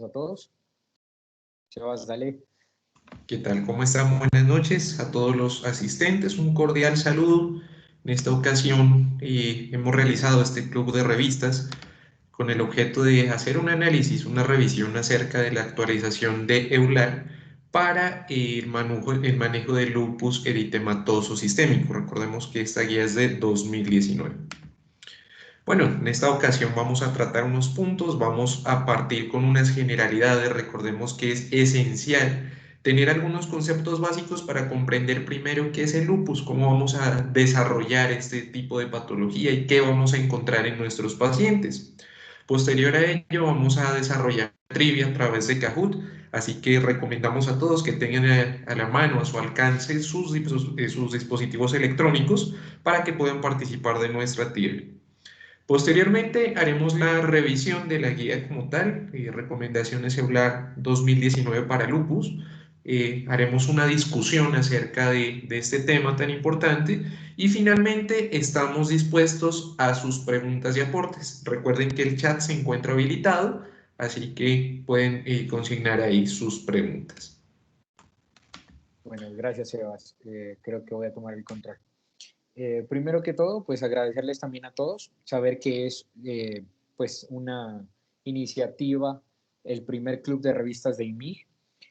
A todos. Sebas, dale. ¿Qué tal? ¿Cómo están? Buenas noches a todos los asistentes. Un cordial saludo. En esta ocasión hemos realizado este club de revistas con el objeto de hacer un análisis, una revisión acerca de la actualización de EULAR para el manejo del lupus eritematoso sistémico. Recordemos que esta guía es de 2019. Bueno, en esta ocasión vamos a tratar unos puntos, vamos a partir con unas generalidades. Recordemos que es esencial tener algunos conceptos básicos para comprender primero qué es el lupus, cómo vamos a desarrollar este tipo de patología y qué vamos a encontrar en nuestros pacientes. Posterior a ello vamos a desarrollar trivia a través de Kahoot, así que recomendamos a todos que tengan a la mano, a su alcance, sus dispositivos electrónicos para que puedan participar de nuestra trivia. Posteriormente haremos la revisión de la guía como tal, recomendaciones EULAR 2019 para lupus. Haremos una discusión acerca de este tema tan importante y finalmente estamos dispuestos a sus preguntas y aportes. Recuerden que el chat se encuentra habilitado, así que pueden consignar ahí sus preguntas. Bueno, gracias, Sebas. Creo que voy a tomar el control. Primero que todo, pues agradecerles también a todos, saber que es pues una iniciativa, el primer club de revistas de IMIG.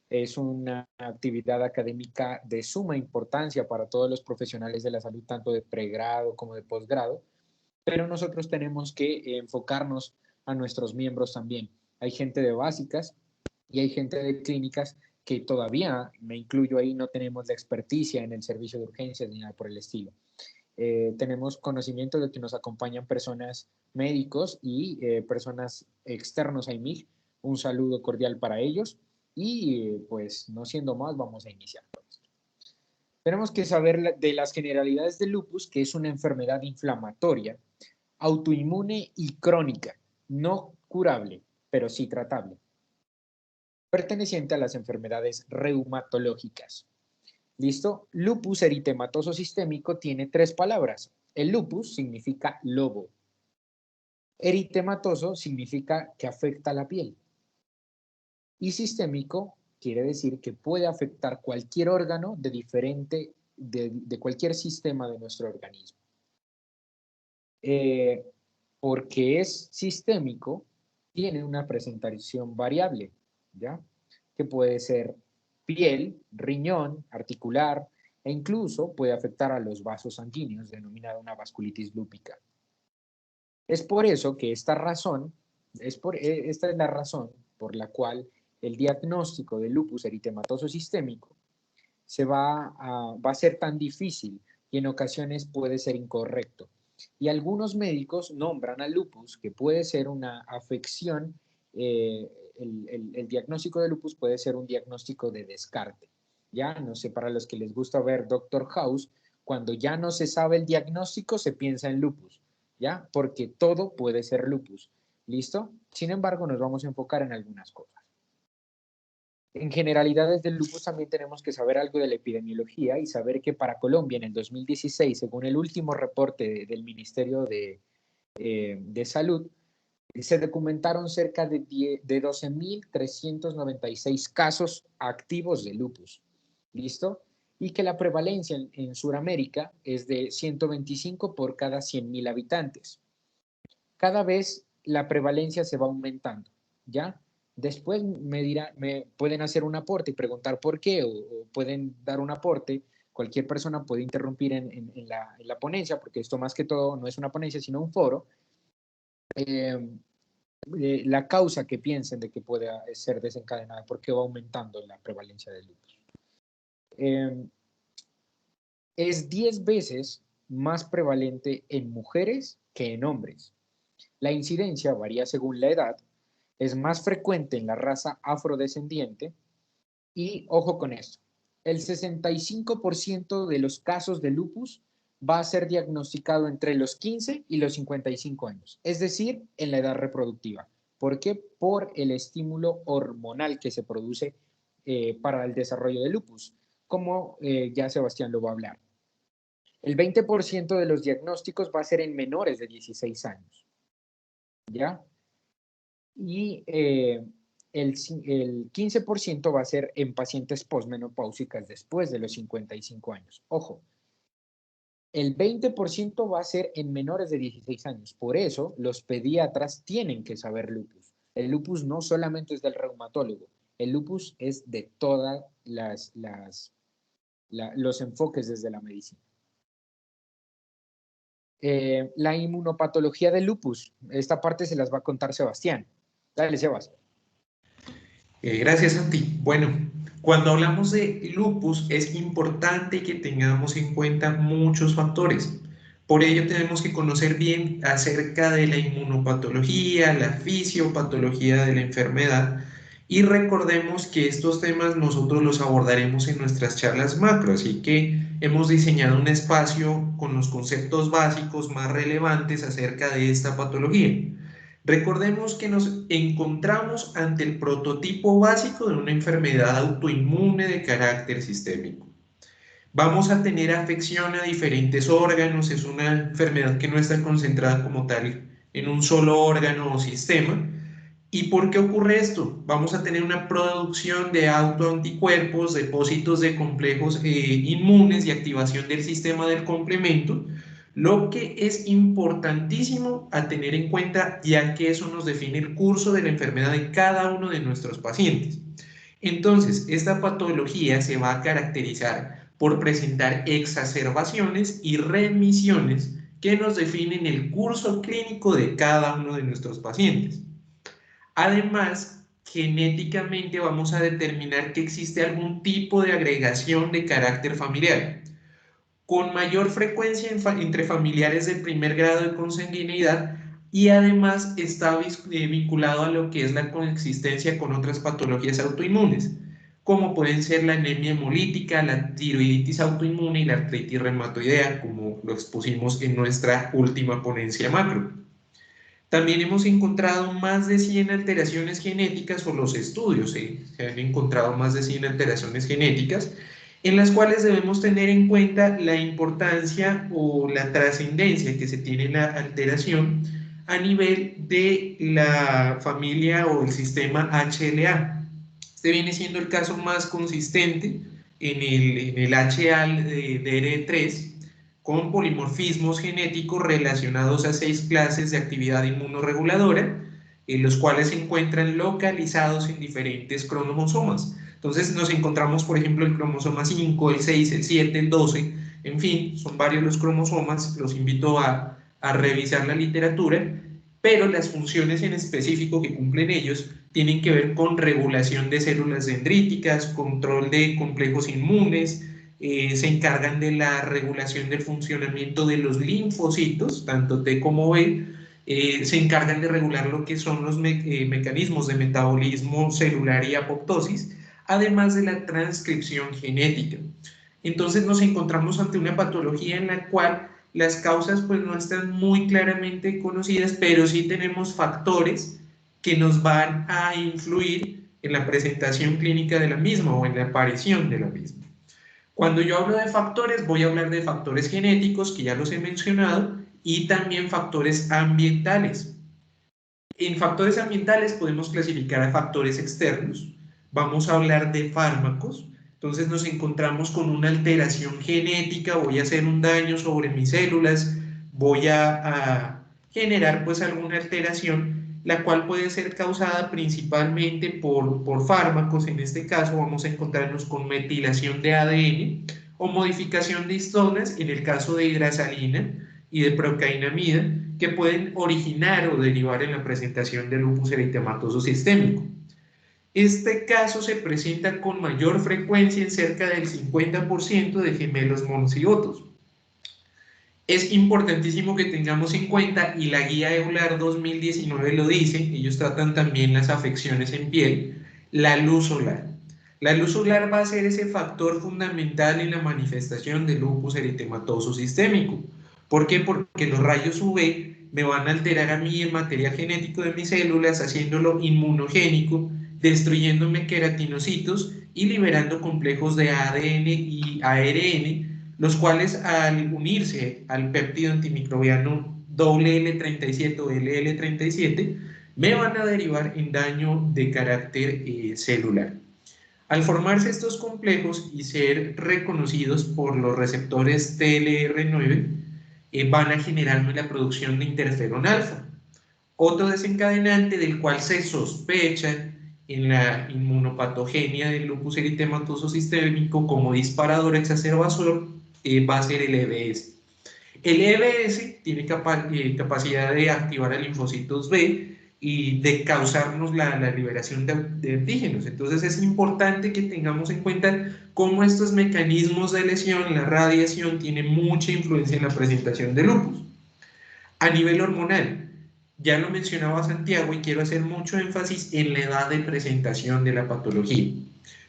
Es una actividad académica de suma importancia para todos los profesionales de la salud, tanto de pregrado como de posgrado, pero nosotros tenemos que enfocarnos a nuestros miembros también. Hay gente de básicas y hay gente de clínicas que todavía, me incluyo ahí, no tenemos la experticia en el servicio de urgencias ni nada por el estilo. Tenemos conocimiento de que nos acompañan personas médicos y personas externos a IMIG. Un saludo cordial para ellos y pues no siendo más, vamos a iniciar. Tenemos que saber de las generalidades del lupus, que es una enfermedad inflamatoria, autoinmune y crónica, no curable, pero sí tratable, perteneciente a las enfermedades reumatológicas. ¿Listo? Lupus eritematoso sistémico tiene tres palabras. El lupus significa lobo. Eritematoso significa que afecta la piel. Y sistémico quiere decir que puede afectar cualquier órgano de cualquier sistema de nuestro organismo. Porque es sistémico, tiene una presentación variable, ¿ya? Que puede ser piel, riñón, articular, e incluso puede afectar a los vasos sanguíneos, denominada una vasculitis lúpica. Es por eso que esta es la razón por la cual el diagnóstico de lupus eritematoso sistémico va a ser tan difícil y en ocasiones puede ser incorrecto. Y algunos médicos nombran al lupus, que puede ser una afección, el diagnóstico de lupus puede ser un diagnóstico de descarte. Ya, no sé, para los que les gusta ver Doctor House, cuando ya no se sabe el diagnóstico, se piensa en lupus, ¿ya? Porque todo puede ser lupus, ¿listo? Sin embargo, nos vamos a enfocar en algunas cosas. En generalidades del lupus también tenemos que saber algo de la epidemiología y saber que para Colombia en el 2016, según el último reporte del Ministerio de Salud, se documentaron cerca de 12.396 casos activos de lupus. ¿Listo? Y que la prevalencia en Sudamérica es de 125 por cada 100.000 habitantes. Cada vez la prevalencia se va aumentando, ¿ya? Después me pueden hacer un aporte y preguntar por qué, o pueden dar un aporte. Cualquier persona puede interrumpir en la ponencia, porque esto más que todo no es una ponencia, sino un foro. La causa que piensen de que puede ser desencadenada, por qué va aumentando la prevalencia del lupus. Es 10 veces más prevalente en mujeres que en hombres. La incidencia varía según la edad, es más frecuente en la raza afrodescendiente y, ojo con esto, el 65% de los casos de lupus va a ser diagnosticado entre los 15 y los 55 años, es decir, en la edad reproductiva. ¿Por qué? Por el estímulo hormonal que se produce para el desarrollo de lupus, como ya Sebastián lo va a hablar. El 20% de los diagnósticos va a ser en menores de 16 años. ¿Ya? Y el 15% va a ser en pacientes posmenopáusicas después de los 55 años. Ojo, el 20% va a ser en menores de 16 años. Por eso, los pediatras tienen que saber lupus. El lupus no solamente es del reumatólogo, el lupus es de todas los enfoques desde la medicina. La inmunopatología del lupus, esta parte se las va a contar Sebastián. Dale, Sebas. Gracias, Santi. Bueno, cuando hablamos de lupus es importante que tengamos en cuenta muchos factores. Por ello tenemos que conocer bien acerca de la inmunopatología, la fisiopatología de la enfermedad y recordemos que estos temas nosotros los abordaremos en nuestras charlas macro, así que hemos diseñado un espacio con los conceptos básicos más relevantes acerca de esta patología. Recordemos que nos encontramos ante el prototipo básico de una enfermedad autoinmune de carácter sistémico. Vamos a tener afección a diferentes órganos, es una enfermedad que no está concentrada como tal en un solo órgano o sistema. ¿Y por qué ocurre esto? Vamos a tener una producción de autoanticuerpos, depósitos de complejos inmunes y activación del sistema del complemento, lo que es importantísimo a tener en cuenta, ya que eso nos define el curso de la enfermedad de cada uno de nuestros pacientes. Entonces, esta patología se va a caracterizar por presentar exacerbaciones y remisiones que nos definen el curso clínico de cada uno de nuestros pacientes. Además, genéticamente vamos a determinar que existe algún tipo de agregación de carácter familiar, con mayor frecuencia entre familiares de primer grado de consanguineidad y además está vinculado a lo que es la coexistencia con otras patologías autoinmunes, como pueden ser la anemia hemolítica, la tiroiditis autoinmune y la artritis reumatoidea, como lo expusimos en nuestra última ponencia macro. También hemos encontrado más de 100 alteraciones genéticas, o los estudios se han encontrado más de 100 alteraciones genéticas, en las cuales debemos tener en cuenta la importancia o la trascendencia que se tiene en la alteración a nivel de la familia o el sistema HLA. Este viene siendo el caso más consistente en el HA de DR3, con polimorfismos genéticos relacionados a 6 clases de actividad inmunorreguladora, en los cuales se encuentran localizados en diferentes cromosomas. Entonces nos encontramos, por ejemplo, el cromosoma 5, el 6, el 7, el 12, en fin, son varios los cromosomas, los invito a revisar la literatura, pero las funciones en específico que cumplen ellos tienen que ver con regulación de células dendríticas, control de complejos inmunes, se encargan de la regulación del funcionamiento de los linfocitos, tanto T como B, se encargan de regular lo que son los mecanismos de metabolismo celular y apoptosis, además de la transcripción genética. Entonces nos encontramos ante una patología en la cual las causas pues no están muy claramente conocidas, pero sí tenemos factores que nos van a influir en la presentación clínica de la misma o en la aparición de la misma. Cuando yo hablo de factores, voy a hablar de factores genéticos, que ya los he mencionado, y también factores ambientales. En factores ambientales podemos clasificar a factores externos, vamos a hablar de fármacos, entonces nos encontramos con una alteración genética, voy a hacer un daño sobre mis células, voy a generar pues alguna alteración, la cual puede ser causada principalmente por fármacos. En este caso vamos a encontrarnos con metilación de ADN o modificación de histonas, en el caso de hidrasalina y de procainamida, que pueden originar o derivar en la presentación de lupus eritematoso sistémico. Este caso se presenta con mayor frecuencia en cerca del 50% de gemelos monocigotos. Es importantísimo que tengamos en cuenta, y la guía EULAR 2019 lo dice, ellos tratan también las afecciones en piel, la luz solar. La luz solar va a ser ese factor fundamental en la manifestación de lupus eritematoso sistémico. ¿Por qué? Porque los rayos UV me van a alterar a mí el material genético de mis células, haciéndolo inmunogénico, destruyéndome queratinocitos y liberando complejos de ADN y ARN, los cuales al unirse al péptido antimicrobiano WL37 o LL37 me van a derivar en daño de carácter celular. Al formarse estos complejos y ser reconocidos por los receptores TLR9, van a generarme la producción de interferón alfa, otro desencadenante del cual se sospecha en la inmunopatogenia del lupus eritematoso sistémico como disparador exacerbador va a ser el EBS. El EBS tiene capacidad de activar a linfocitos B y de causarnos la liberación de antígenos. Entonces es importante que tengamos en cuenta cómo estos mecanismos de lesión, la radiación, tienen mucha influencia en la presentación de lupus. A nivel hormonal, ya lo mencionaba Santiago y quiero hacer mucho énfasis en la edad de presentación de la patología.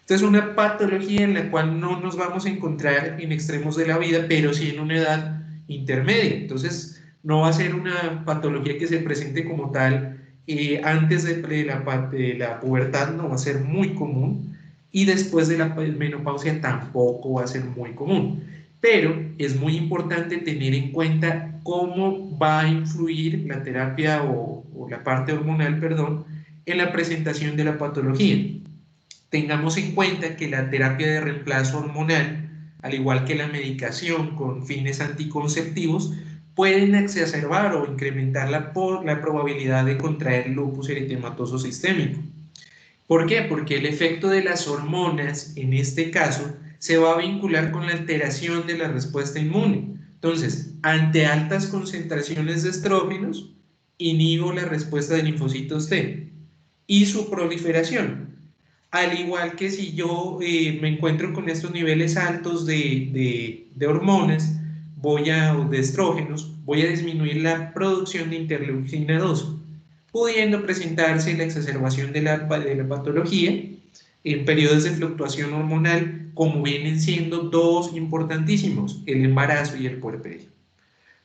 Esta es una patología en la cual no nos vamos a encontrar en extremos de la vida, pero sí en una edad intermedia. Entonces, no va a ser una patología que se presente como tal antes de la pubertad, no va a ser muy común, y después de la menopausia tampoco va a ser muy común. Pero es muy importante tener en cuenta cómo va a influir la terapia o la parte hormonal, perdón, en la presentación de la patología. Tengamos en cuenta que la terapia de reemplazo hormonal, al igual que la medicación con fines anticonceptivos, pueden exacerbar o incrementar la probabilidad de contraer lupus eritematoso sistémico. ¿Por qué? Porque el efecto de las hormonas, en este caso, se va a vincular con la alteración de la respuesta inmune. Entonces, ante altas concentraciones de estrógenos, inhibo la respuesta de linfocitos T y su proliferación. Al igual que si yo me encuentro con estos niveles altos de hormonas, o de estrógenos, voy a disminuir la producción de interleucina 2, pudiendo presentarse la exacerbación de la patología en periodos de fluctuación hormonal, como vienen siendo dos importantísimos, el embarazo y el puerperio,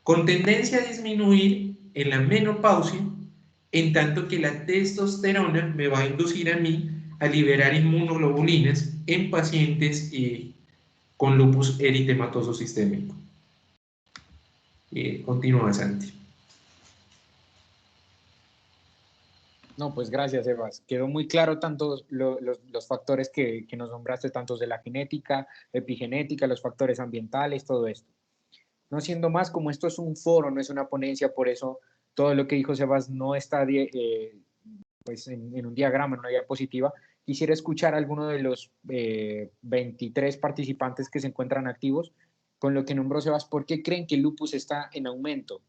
con tendencia a disminuir en la menopausia, en tanto que la testosterona me va a inducir a mí a liberar inmunoglobulinas en pacientes con lupus eritematoso sistémico. Continúa, Santi. No, pues gracias, Evas. Quedó muy claro tanto los factores que nos nombraste, tantos de la genética, epigenética, los factores ambientales, todo esto. No siendo más, como esto es un foro, no es una ponencia, por eso todo lo que dijo Sebas no está pues en un diagrama, en una diapositiva. Quisiera escuchar a alguno de los 23 participantes que se encuentran activos con lo que nombró Sebas. ¿Por qué creen que el lupus está en aumento?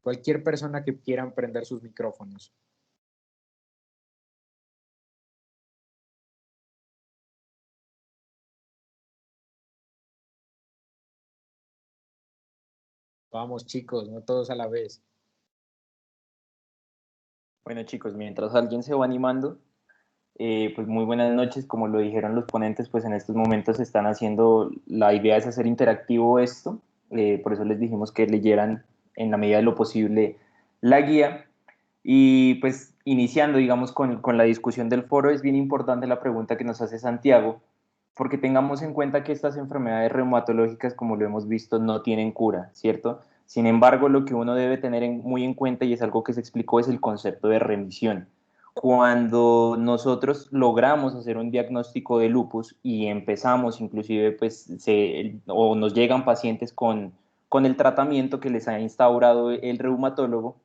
Cualquier persona que quiera prender sus micrófonos. Vamos, chicos, no todos a la vez. Bueno, chicos, mientras alguien se va animando, pues muy buenas noches. Como lo dijeron los ponentes, pues en estos momentos están haciendo, la idea es hacer interactivo esto, por eso les dijimos que leyeran en la medida de lo posible la guía. Y pues iniciando, digamos, con la discusión del foro, es bien importante la pregunta que nos hace Santiago, porque tengamos en cuenta que estas enfermedades reumatológicas, como lo hemos visto, no tienen cura, ¿cierto? Sin embargo, lo que uno debe tener muy en cuenta, y es algo que se explicó, es el concepto de remisión. Cuando nosotros logramos hacer un diagnóstico de lupus y empezamos inclusive, pues, o nos llegan pacientes con el tratamiento que les ha instaurado el reumatólogo,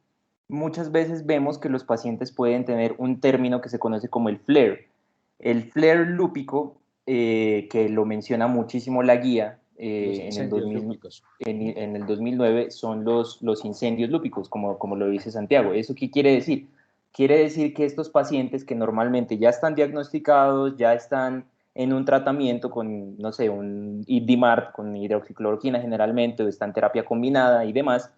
muchas veces vemos que los pacientes pueden tener un término que se conoce como el flare. El flare lúpico, que lo menciona muchísimo la guía, en el 2009, son los incendios lúpicos, como lo dice Santiago. ¿Eso qué quiere decir? Quiere decir que estos pacientes que normalmente ya están diagnosticados, ya están en un tratamiento con, no sé, un Ibdimart, con hidroxicloroquina generalmente, o están en terapia combinada y demás,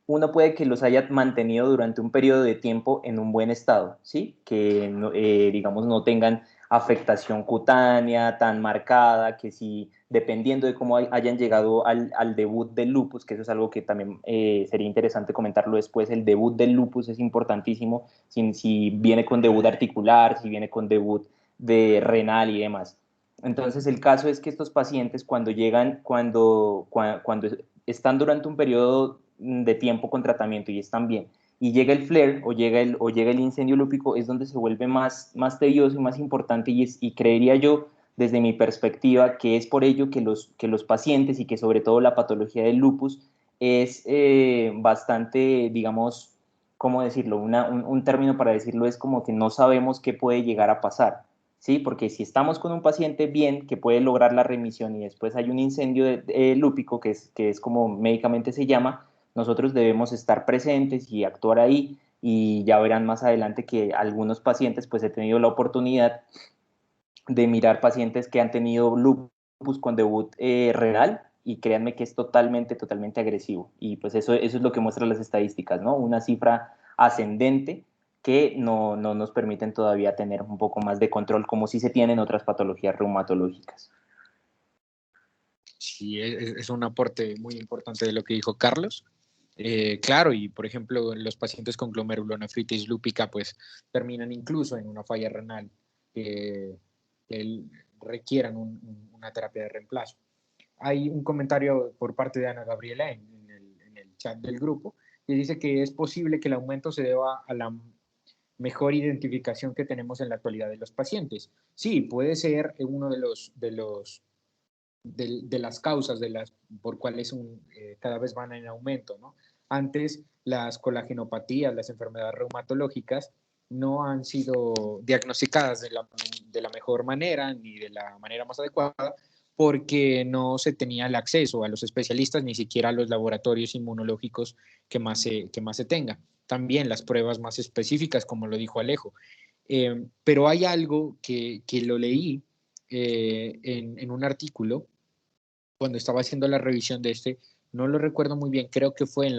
uno puede que los haya mantenido durante un periodo de tiempo en un buen estado, ¿sí? Que, digamos, no tengan afectación cutánea tan marcada, que si, dependiendo de cómo hayan llegado al debut del lupus, que eso es algo que también sería interesante comentarlo después, el debut del lupus es importantísimo, si viene con debut articular, si viene con debut de renal y demás. Entonces, el caso es que estos pacientes, cuando están durante un periodo de tiempo con tratamiento y están bien, y llega el flare o llega el incendio lúpico, es donde se vuelve más tedioso y más importante, y creería yo, desde mi perspectiva, que es por ello que los pacientes y que sobre todo la patología del lupus es bastante, digamos, ¿cómo decirlo? Un término para decirlo es como que no sabemos qué puede llegar a pasar, ¿sí? Porque si estamos con un paciente bien, que puede lograr la remisión y después hay un incendio lúpico, que es como médicamente se llama, nosotros debemos estar presentes y actuar ahí, y ya verán más adelante que algunos pacientes, pues he tenido la oportunidad de mirar pacientes que han tenido lupus con debut renal, y créanme que es totalmente agresivo, y pues eso es lo que muestran las estadísticas, ¿no? Una cifra ascendente que no nos permiten todavía tener un poco más de control, como si se tiene en otras patologías reumatológicas. Sí, es un aporte muy importante de lo que dijo Carlos. Claro, y por ejemplo, los pacientes con glomerulonefritis lúpica pues terminan incluso en una falla renal que requieran una terapia de reemplazo. Hay un comentario por parte de Ana Gabriela en el chat del grupo que dice que es posible que el aumento se deba a la mejor identificación que tenemos en la actualidad de los pacientes. Sí, puede ser uno de las causas por cuales cada vez van en aumento, ¿no? Antes las colagenopatías, las enfermedades reumatológicas no han sido diagnosticadas de la mejor manera ni de la manera más adecuada, porque no se tenía el acceso a los especialistas, ni siquiera a los laboratorios inmunológicos que más se tenga. También las pruebas más específicas, como lo dijo Alejo. Pero hay algo que lo leí en un artículo cuando estaba haciendo la revisión de no lo recuerdo muy bien, creo que fue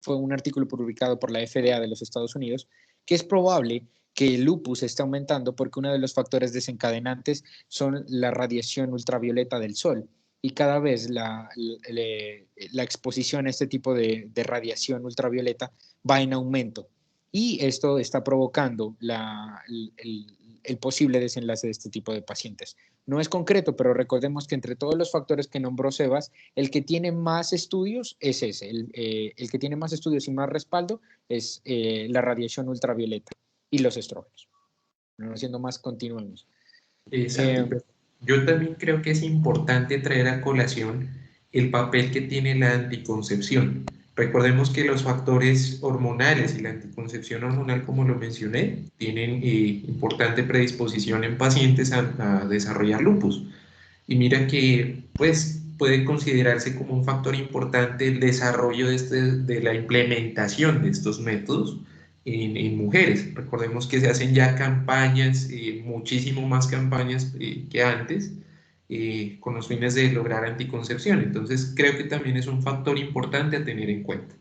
fue un artículo publicado por la FDA de los Estados Unidos, que es probable que el lupus esté aumentando porque uno de los factores desencadenantes son la radiación ultravioleta del sol, y cada vez la exposición a este tipo de radiación ultravioleta va en aumento, y esto está provocando el posible desenlace de este tipo de pacientes. No es concreto, pero recordemos que entre todos los factores que nombró Sebas, el que tiene más estudios es ese. El que tiene más estudios y más respaldo es la radiación ultravioleta y los estrógenos. No siendo más, continuemos. Exacto. Yo también creo que es importante traer a colación el papel que tiene la anticoncepción. Recordemos que los factores hormonales y la anticoncepción hormonal, como lo mencioné, tienen importante predisposición en pacientes a desarrollar lupus. Y mira que pues puede considerarse como un factor importante el desarrollo de la implementación de estos métodos en mujeres. Recordemos que se hacen ya campañas, muchísimo más campañas que antes, con los fines de lograr anticoncepción. Entonces creo que también es un factor importante a tener en cuenta.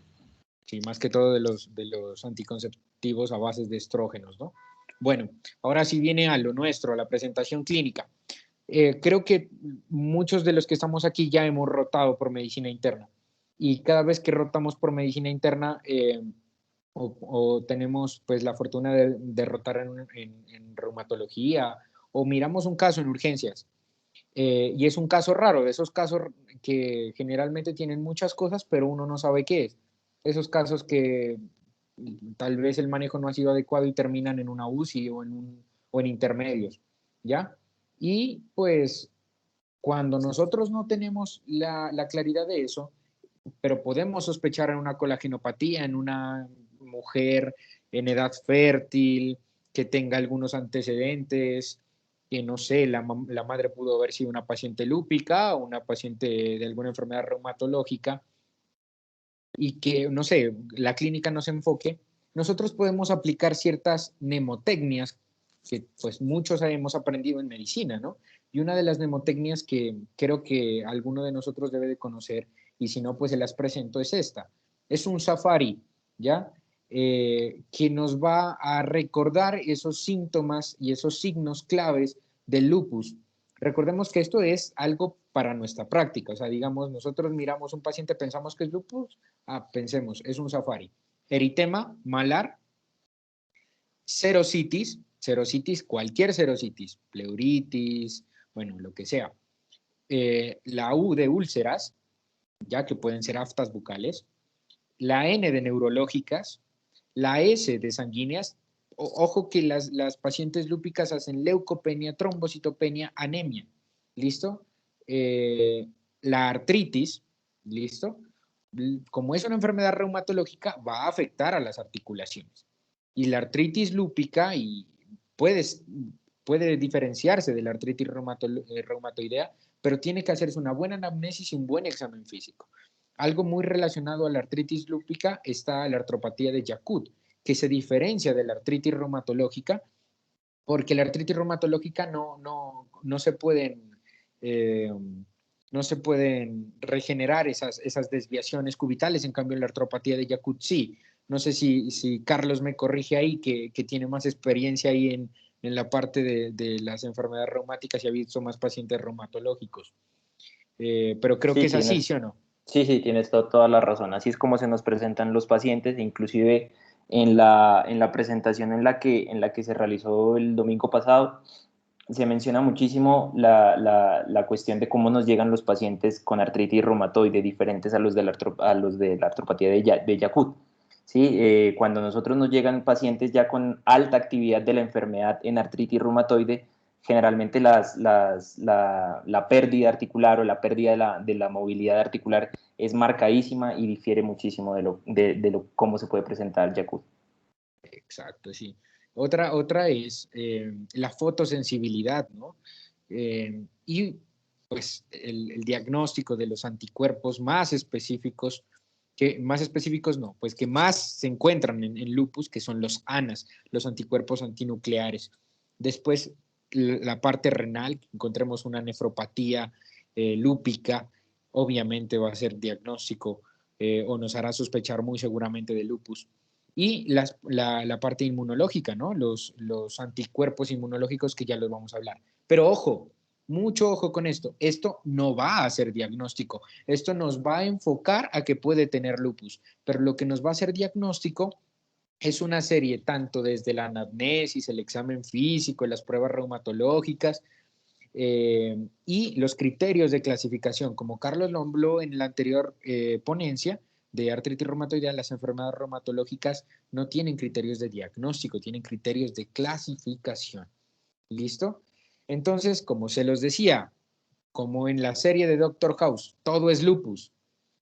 Sí, más que todo de los anticonceptivos a bases de estrógenos, ¿no? Bueno, ahora sí viene a lo nuestro, a la presentación clínica. Creo que muchos de los que estamos aquí ya hemos rotado por medicina interna, y cada vez que rotamos por medicina interna o tenemos pues la fortuna de rotar en reumatología, o miramos un caso en urgencias, y es un caso raro, de esos casos que generalmente tienen muchas cosas pero uno no sabe qué es, esos casos que tal vez el manejo no ha sido adecuado y terminan en una UCI o en intermedios, ¿ya? Y pues cuando nosotros no tenemos la claridad de eso, pero podemos sospechar en una colagenopatía, en una mujer en edad fértil, que tenga algunos antecedentes, que no sé, la madre pudo haber sido una paciente lúpica o una paciente de alguna enfermedad reumatológica, y que, no sé, la clínica no se enfoque, nosotros podemos aplicar ciertas mnemotecnias que pues muchos hemos aprendido en medicina, ¿no? Y una de las mnemotecnias que creo que alguno de nosotros debe de conocer, y si no, pues se las presento, es esta. Es un safari, ¿ya? Que nos va a recordar esos síntomas y esos signos claves del lupus. Recordemos que esto es algo para nuestra práctica, o sea, digamos, nosotros miramos un paciente, pensamos que es lupus, pensemos, es un safari. Eritema malar, serositis, cualquier serositis, pleuritis, bueno, lo que sea. La U de úlceras, ya que pueden ser aftas bucales, la N de neurológicas, la S de sanguíneas. Ojo que las pacientes lúpicas hacen leucopenia, trombocitopenia, anemia. ¿Listo? La artritis, ¿listo? Como es una enfermedad reumatológica, va a afectar a las articulaciones. Y la artritis lúpica puede diferenciarse de la artritis reumatoidea, pero tiene que hacerse una buena anamnesis y un buen examen físico. Algo muy relacionado a la artritis lúpica está la artropatía de Yacut, que se diferencia de la artritis reumatológica, porque la artritis reumatológica no se pueden, no se pueden regenerar esas desviaciones cubitales, en cambio la artropatía de Yacut sí. No sé si Carlos me corrige ahí, que tiene más experiencia ahí en la parte de las enfermedades reumáticas y ha visto más pacientes reumatológicos. Pero creo que Sí, es así, tienes, ¿sí o no? sí, tienes toda la razón. Así es como se nos presentan los pacientes, inclusive en la presentación en la que se realizó el domingo pasado, se menciona muchísimo la cuestión de cómo nos llegan los pacientes con artritis reumatoide diferentes a los de a los de la artropatía de Yacut. ¿Sí? Cuando nosotros nos llegan pacientes ya con alta actividad de la enfermedad en artritis reumatoide, generalmente la pérdida articular o la pérdida de la movilidad articular es marcadísima y difiere muchísimo de cómo se puede presentar Yacut. Exacto, sí. Otra es la fotosensibilidad, ¿no? Y pues el diagnóstico de los anticuerpos más específicos, pues que más se encuentran en lupus, que son los ANAs, los anticuerpos antinucleares. Después, la parte renal, encontremos una nefropatía lúpica, obviamente va a ser diagnóstico o nos hará sospechar muy seguramente de lupus. Y la parte inmunológica, ¿no? Los anticuerpos inmunológicos que ya los vamos a hablar. Pero ojo, mucho ojo con esto. Esto no va a ser diagnóstico. Esto nos va a enfocar a que puede tener lupus. Pero lo que nos va a hacer diagnóstico es una serie tanto desde la anamnesis, el examen físico, las pruebas reumatológicas y los criterios de clasificación. Como Carlos lo habló en la anterior ponencia de artritis reumatoidea, las enfermedades reumatológicas no tienen criterios de diagnóstico, tienen criterios de clasificación. ¿Listo? Entonces, como se los decía, como en la serie de Doctor House, todo es lupus.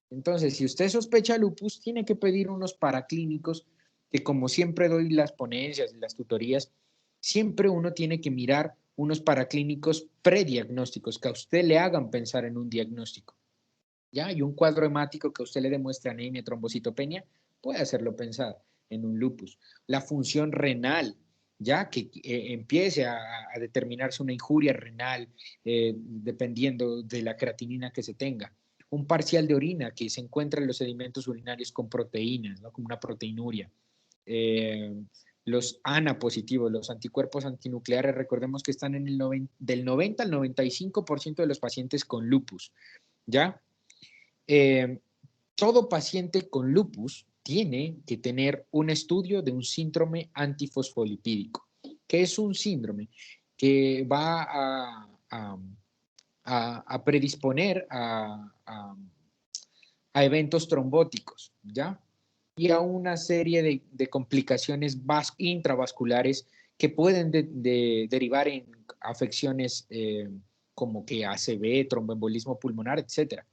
Entonces, si usted sospecha lupus, tiene que pedir unos paraclínicos que, como siempre doy las ponencias y las tutorías, siempre uno tiene que mirar unos paraclínicos prediagnósticos que a usted le hagan pensar en un diagnóstico. ¿Ya? Y un cuadro hemático que a usted le demuestre anemia, trombocitopenia, puede hacerlo pensar en un lupus. La función renal, ya que empiece a determinarse una injuria renal dependiendo de la creatinina que se tenga. Un parcial de orina que se encuentra en los sedimentos urinarios con proteínas, ¿no? Como una proteinuria. Los ANA positivos, los anticuerpos antinucleares, recordemos que están en del 90 al 95% de los pacientes con lupus, ¿ya? Todo paciente con lupus tiene que tener un estudio de un síndrome antifosfolipídico. ¿Qué es un síndrome? Que va a predisponer a eventos trombóticos, ¿ya? Y a una serie de complicaciones intravasculares que pueden derivar en afecciones como que ACV, tromboembolismo pulmonar, etcétera.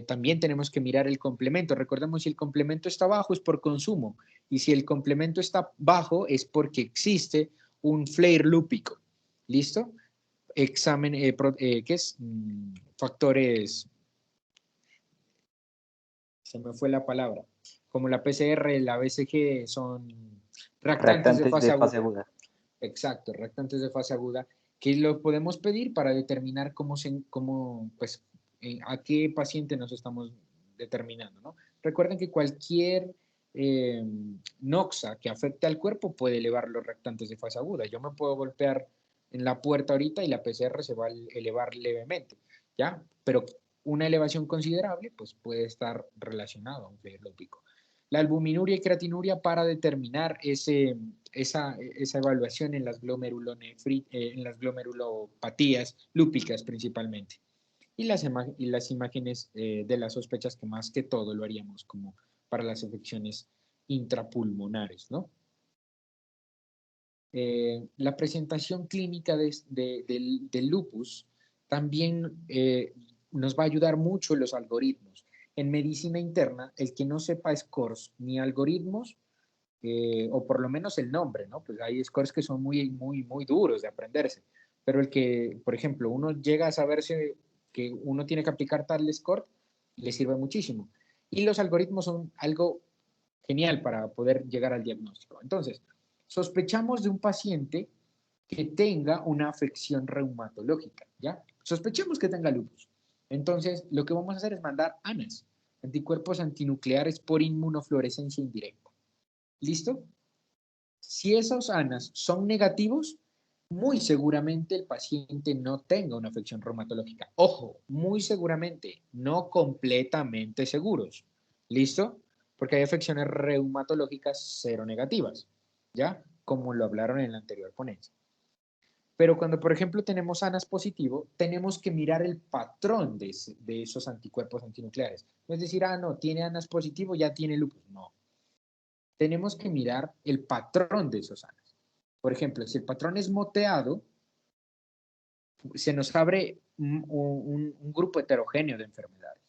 También tenemos que mirar el complemento. Recordemos, si el complemento está bajo es por consumo y si el complemento está bajo es porque existe un flare lúpico. ¿Listo? Examen, ¿qué es? Factores, se me fue la palabra. Como la PCR, la BCG son reactantes de Reactantes fase de fase aguda. aguda. Exacto, reactantes de fase aguda, que lo podemos pedir para determinar pues, a qué paciente nos estamos determinando, ¿no? Recuerden que cualquier noxa que afecte al cuerpo puede elevar los reactantes de fase aguda. Yo me puedo golpear en la puerta ahorita y la PCR se va a elevar levemente, ¿ya? Pero una elevación considerable, pues puede estar relacionado a un flare lúpico. La albuminuria y creatinuria para determinar esa evaluación en las glomerulopatías lúpicas principalmente. y las imágenes de las sospechas que más que todo lo haríamos como para las afecciones intrapulmonares, ¿no? La presentación clínica del lupus también nos va a ayudar mucho los algoritmos. En medicina interna, el que no sepa scores ni algoritmos, o por lo menos el nombre, ¿no? Pues hay scores que son muy duros de aprenderse, pero el que, por ejemplo, uno llega a saberse que uno tiene que aplicar tal score, le sirve muchísimo. Y los algoritmos son algo genial para poder llegar al diagnóstico. Entonces, sospechamos de un paciente que tenga una afección reumatológica, ¿ya? Sospechamos que tenga lupus. Entonces, lo que vamos a hacer es mandar ANAS, anticuerpos antinucleares por inmunofluorescencia indirecta. ¿Listo? Si esos ANAS son negativos, muy seguramente el paciente no tenga una afección reumatológica. Ojo, muy seguramente, no completamente seguros. ¿Listo? Porque hay afecciones reumatológicas cero negativas, ¿ya? Como lo hablaron en la anterior ponencia. Pero cuando, por ejemplo, tenemos ANAS positivo, tenemos que mirar el patrón de esos anticuerpos antinucleares. No es decir, no, tiene ANAS positivo, ya tiene lupus. No. Tenemos que mirar el patrón de esos ANAS. Por ejemplo, si el patrón es moteado, se nos abre un grupo heterogéneo de enfermedades,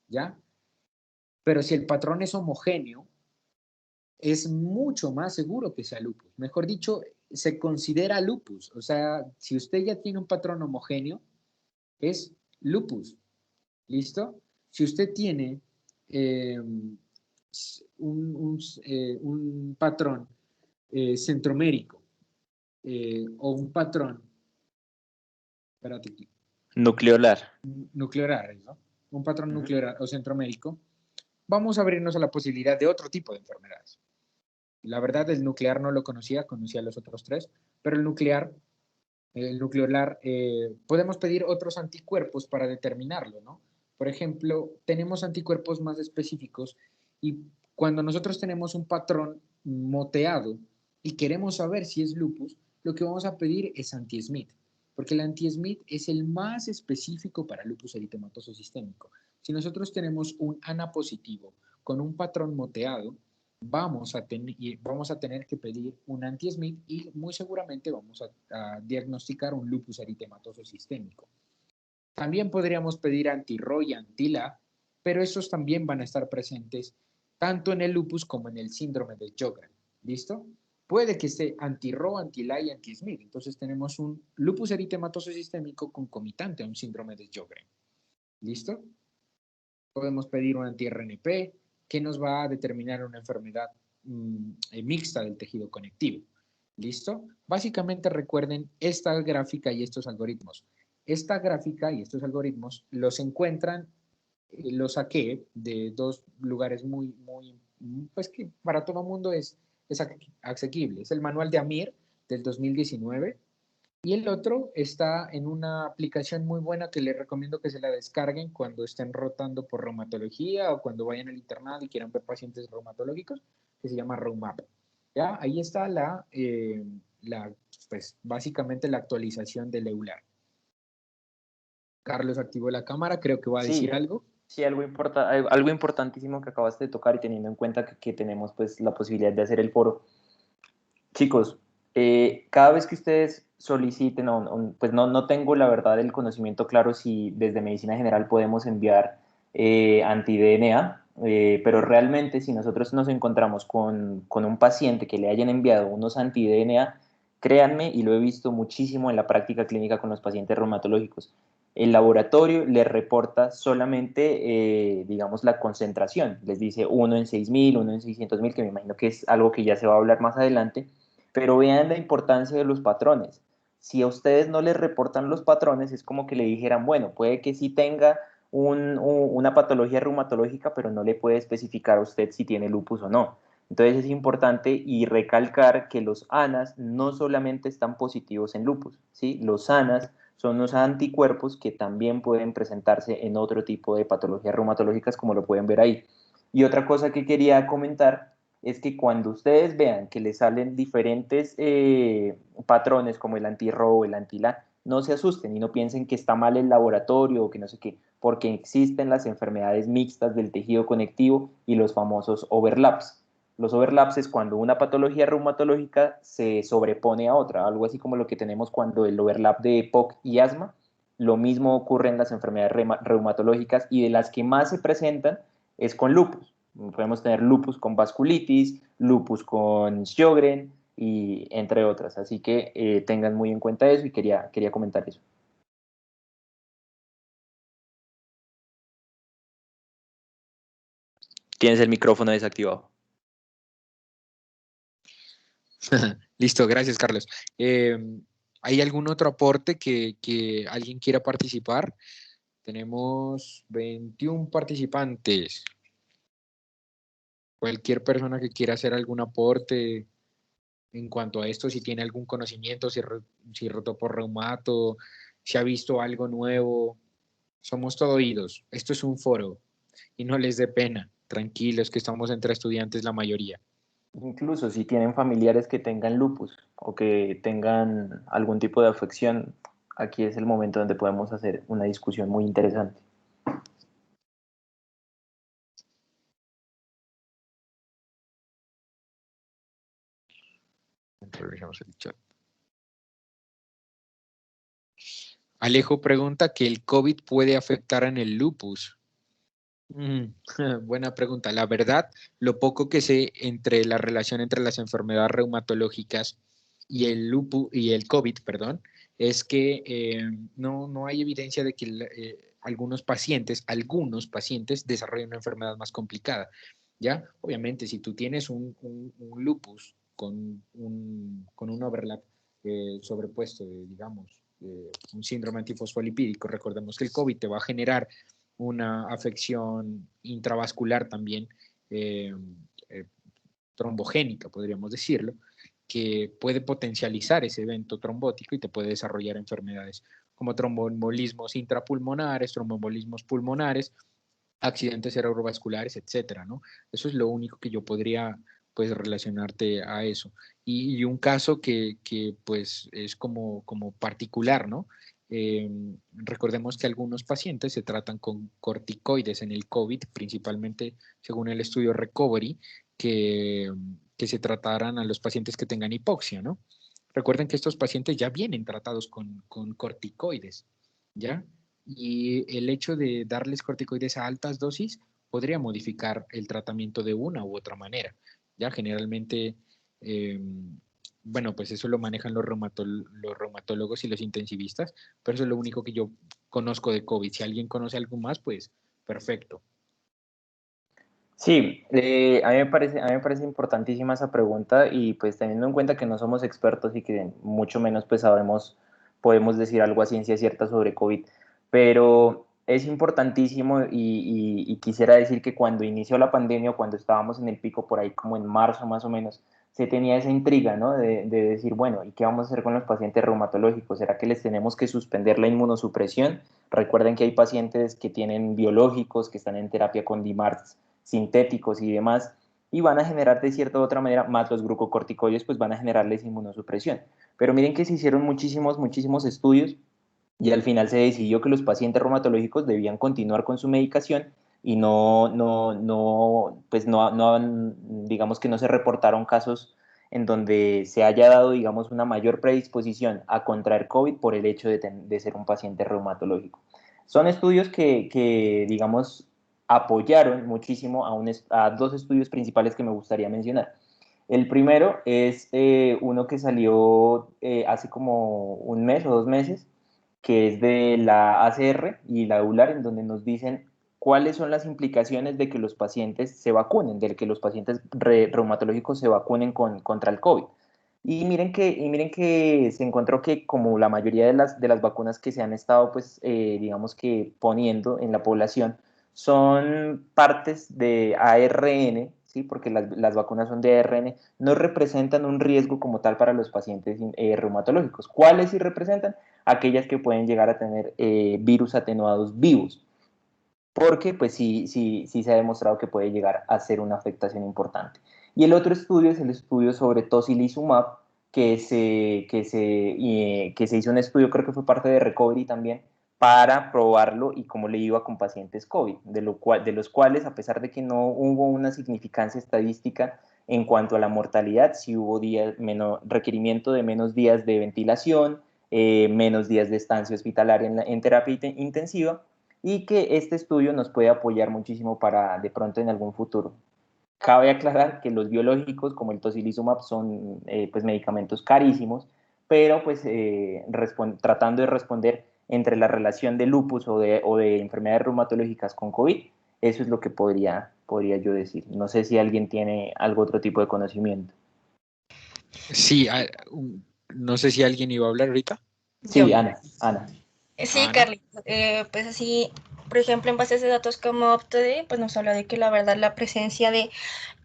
¿ya? Pero si el patrón es homogéneo, es mucho más seguro que sea lupus. Mejor dicho, se considera lupus. O sea, si usted ya tiene un patrón homogéneo, es lupus. ¿Listo? Si usted tiene un patrón centromérico o un patrón, espérate, Nucleolar. nuclear, ¿no? Un patrón nuclear o centromérico, vamos a abrirnos a la posibilidad de otro tipo de enfermedades. La verdad, el nuclear no lo conocía los otros tres, pero el nuclear, el nucleolar, podemos pedir otros anticuerpos para determinarlo, ¿no? Por ejemplo, tenemos anticuerpos más específicos y cuando nosotros tenemos un patrón moteado y queremos saber si es lupus, lo que vamos a pedir es anti-Smith, porque el anti-Smith es el más específico para lupus eritematoso sistémico. Si nosotros tenemos un ANA positivo con un patrón moteado, vamos a tener que pedir un anti-Smith y muy seguramente vamos a diagnosticar un lupus eritematoso sistémico. También podríamos pedir anti-RO y anti-LA, pero esos también van a estar presentes tanto en el lupus como en el síndrome de Sjögren. ¿Listo? Puede que esté anti-RO, anti-LA y anti-SMID. Entonces tenemos un lupus eritematoso sistémico concomitante a un síndrome de Sjögren. ¿Listo? Podemos pedir un anti-RNP que nos va a determinar una enfermedad mixta del tejido conectivo. ¿Listo? Básicamente recuerden esta gráfica y estos algoritmos. Esta gráfica y estos algoritmos los encuentran, los saqué de dos lugares pues que para todo el mundo es asequible. Es el manual de Amir del 2019 y el otro está en una aplicación muy buena que les recomiendo que se la descarguen cuando estén rotando por reumatología o cuando vayan al internado y quieran ver pacientes reumatológicos, que se llama ReuMap. ¿Ya? Ahí está pues básicamente la actualización del EULAR. Carlos activó la cámara, creo que va a decir algo. Sí, algo importantísimo que acabaste de tocar y teniendo en cuenta que tenemos pues la posibilidad de hacer el foro. Chicos, cada vez que ustedes soliciten, pues no tengo la verdad el conocimiento claro si desde medicina general podemos enviar anti-DNA, pero realmente si nosotros nos encontramos con un paciente que le hayan enviado unos anti-DNA, créanme, y lo he visto muchísimo en la práctica clínica con los pacientes reumatológicos, el laboratorio les reporta solamente, digamos, la concentración. Les dice 1 en 6.000, 1 en 600.000, que me imagino que es algo que ya se va a hablar más adelante. Pero vean la importancia de los patrones. Si a ustedes no les reportan los patrones, es como que le dijeran, bueno, puede que sí tenga una patología reumatológica, pero no le puede especificar a usted si tiene lupus o no. Entonces es importante y recalcar que los ANAS no solamente están positivos en lupus, ¿sí? Los ANAS son unos anticuerpos que también pueden presentarse en otro tipo de patologías reumatológicas, como lo pueden ver ahí. Y otra cosa que quería comentar es que cuando ustedes vean que les salen diferentes patrones como el anti-RO o el anti-LA, no se asusten y no piensen que está mal el laboratorio o que no sé qué, porque existen las enfermedades mixtas del tejido conectivo y los famosos overlaps. Los overlaps es cuando una patología reumatológica se sobrepone a otra, algo así como lo que tenemos cuando el overlap de EPOC y asma. Lo mismo ocurre en las enfermedades reumatológicas, y de las que más se presentan es con lupus. Podemos tener lupus con vasculitis, lupus con Sjögren y entre otras. Así que tengan muy en cuenta eso, y quería comentar eso. Tienes el micrófono desactivado. Listo, gracias, Carlos. ¿Hay algún otro aporte que alguien quiera participar? Tenemos 21 participantes. Cualquier persona que quiera hacer algún aporte en cuanto a esto, si tiene algún conocimiento, si rotó por reumato, si ha visto algo nuevo, somos todo oídos. Esto es un foro y no les dé pena. Tranquilos, que estamos entre estudiantes la mayoría. Incluso si tienen familiares que tengan lupus o que tengan algún tipo de afección, aquí es el momento donde podemos hacer una discusión muy interesante. Revisamos el chat. Alejo pregunta que el COVID puede afectar en el lupus. Buena pregunta. La verdad, lo poco que sé entre la relación entre las enfermedades reumatológicas y el lupus y el COVID, perdón, es que no hay evidencia de que algunos pacientes desarrollen una enfermedad más complicada. ¿Ya? Obviamente, si tú tienes un lupus con un overlap sobrepuesto de, digamos, un síndrome antifosfolipídico, recordemos que el COVID te va a generar una afección intravascular también, eh, eh, trombogénica, podríamos decirlo, que puede potencializar ese evento trombótico y te puede desarrollar enfermedades como tromboembolismos intrapulmonares, tromboembolismos pulmonares, accidentes cerebrovasculares, etcétera, ¿no? Eso es lo único que yo podría, pues, relacionarte a eso. Y un caso que pues, es como particular, ¿no? Recordemos que algunos pacientes se tratan con corticoides en el COVID, principalmente según el estudio Recovery, que se trataran a los pacientes que tengan hipoxia, ¿no? Recuerden que estos pacientes ya vienen tratados con corticoides, ¿ya? Y el hecho de darles corticoides a altas dosis podría modificar el tratamiento de una u otra manera. Ya generalmente, eh, bueno, pues eso lo manejan los reumatólogos y los intensivistas, pero eso es lo único que yo conozco de COVID. Si alguien conoce algo más, pues perfecto. Sí, a mí me parece importantísima esa pregunta, y pues teniendo en cuenta que no somos expertos y que mucho menos pues podemos decir algo a ciencia cierta sobre COVID, pero es importantísimo, y quisiera decir que cuando inició la pandemia, cuando estábamos en el pico por ahí como en marzo más o menos, se tenía esa intriga, ¿no? De decir, bueno, ¿y qué vamos a hacer con los pacientes reumatológicos? ¿Será que les tenemos que suspender la inmunosupresión? Recuerden que hay pacientes que tienen biológicos, que están en terapia con DMARDs sintéticos y demás, y van a generar de cierta u otra manera, más los glucocorticoides, pues van a generarles inmunosupresión. Pero miren que se hicieron muchísimos estudios, y al final se decidió que los pacientes reumatológicos debían continuar con su medicación, y digamos que no se reportaron casos en donde se haya dado, digamos, una mayor predisposición a contraer COVID por el hecho de ser un paciente reumatológico. Son estudios que digamos, apoyaron muchísimo a dos estudios principales que me gustaría mencionar. El primero es uno que salió hace como un mes o 2 meses, que es de la ACR y la EULAR, en donde nos dicen cuáles son las implicaciones de que los pacientes se vacunen, de que los pacientes reumatológicos se vacunen contra el COVID. Y miren que se encontró que, como la mayoría de las vacunas que se han estado, pues, digamos que poniendo en la población, son partes de ARN, ¿sí? Porque las vacunas son de ARN, no representan un riesgo como tal para los pacientes reumatológicos. ¿Cuáles sí representan? Aquellas que pueden llegar a tener virus atenuados vivos, porque pues sí se ha demostrado que puede llegar a ser una afectación importante. Y el otro estudio es el estudio sobre tocilizumab, que se hizo un estudio, creo que fue parte de Recovery también, para probarlo y cómo le iba con pacientes COVID, de los cuales, a pesar de que no hubo una significancia estadística en cuanto a la mortalidad, sí hubo requerimiento de menos días de ventilación, menos días de estancia hospitalaria en terapia intensiva, y que este estudio nos puede apoyar muchísimo para de pronto en algún futuro. Cabe aclarar que los biológicos como el tocilizumab son pues medicamentos carísimos, pero pues tratando de responder entre la relación de lupus o de enfermedades reumatológicas con COVID, eso es lo que podría yo decir. No sé si alguien tiene algún otro tipo de conocimiento. Sí, no sé si alguien iba a hablar ahorita. Sí, Yo. Ana. Sí, Ana. Carlitos. Pues así, por ejemplo, en bases de datos como UpToDate, pues nos habla de que la verdad la presencia de,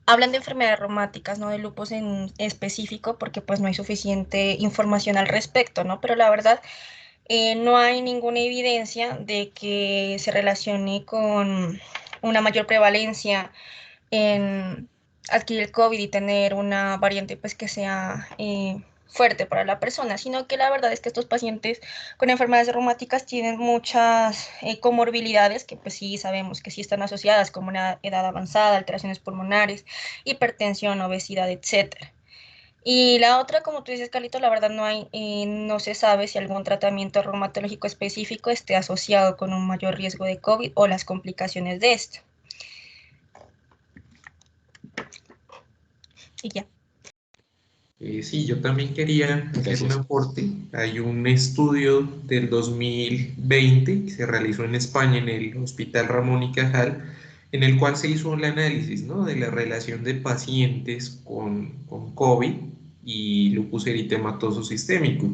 hablan de enfermedades reumáticas, no de lupus en específico, porque pues no hay suficiente información al respecto, ¿no? Pero la verdad, no hay ninguna evidencia de que se relacione con una mayor prevalencia en adquirir el COVID y tener una variante pues que sea fuerte para la persona, sino que la verdad es que estos pacientes con enfermedades reumáticas tienen muchas comorbilidades que pues sí sabemos que sí están asociadas, como una edad avanzada, alteraciones pulmonares, hipertensión, obesidad, etcétera. Y la otra, como tú dices, Carlito, la verdad no se sabe si algún tratamiento reumatológico específico esté asociado con un mayor riesgo de COVID o las complicaciones de esto. Y ya. Sí, yo también quería hacer un Gracias. aporte. Hay un estudio del 2020 que se realizó en España en el Hospital Ramón y Cajal, en el cual se hizo un análisis, ¿no?, de la relación de pacientes con COVID y lupus eritematoso sistémico.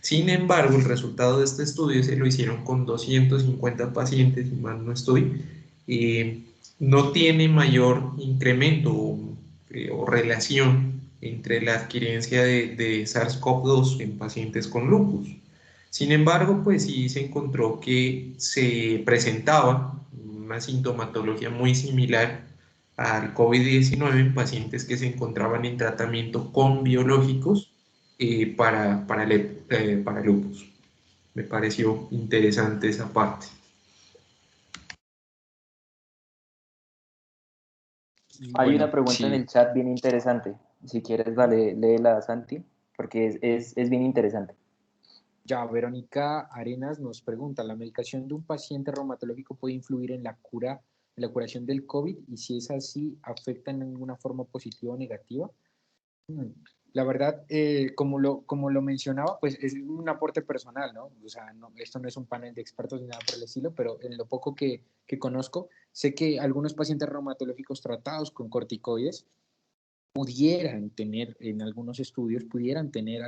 Sin embargo, el resultado de este estudio se lo hicieron con 250 pacientes, si mal no estoy, no tiene mayor incremento o relación entre la adquirencia de SARS-CoV-2 en pacientes con lupus. Sin embargo, pues sí se encontró que se presentaba una sintomatología muy similar al COVID-19 en pacientes que se encontraban en tratamiento con biológicos para lupus. Me pareció interesante esa parte. Hay una Bueno, pregunta en sí, el chat bien interesante. Si quieres, dale, léela, Santi, porque es bien interesante. ya Verónica Arenas nos pregunta, ¿la medicación de un paciente reumatológico puede influir en en la curación del COVID? Y si es así, ¿afecta en alguna forma positiva o negativa? Mm, La verdad, como lo mencionaba, pues es un aporte personal, ¿no? O sea, esto no es un panel de expertos ni nada por el estilo, pero en lo poco que conozco, sé que algunos pacientes reumatológicos tratados con corticoides pudieran tener, en algunos estudios, pudieran tener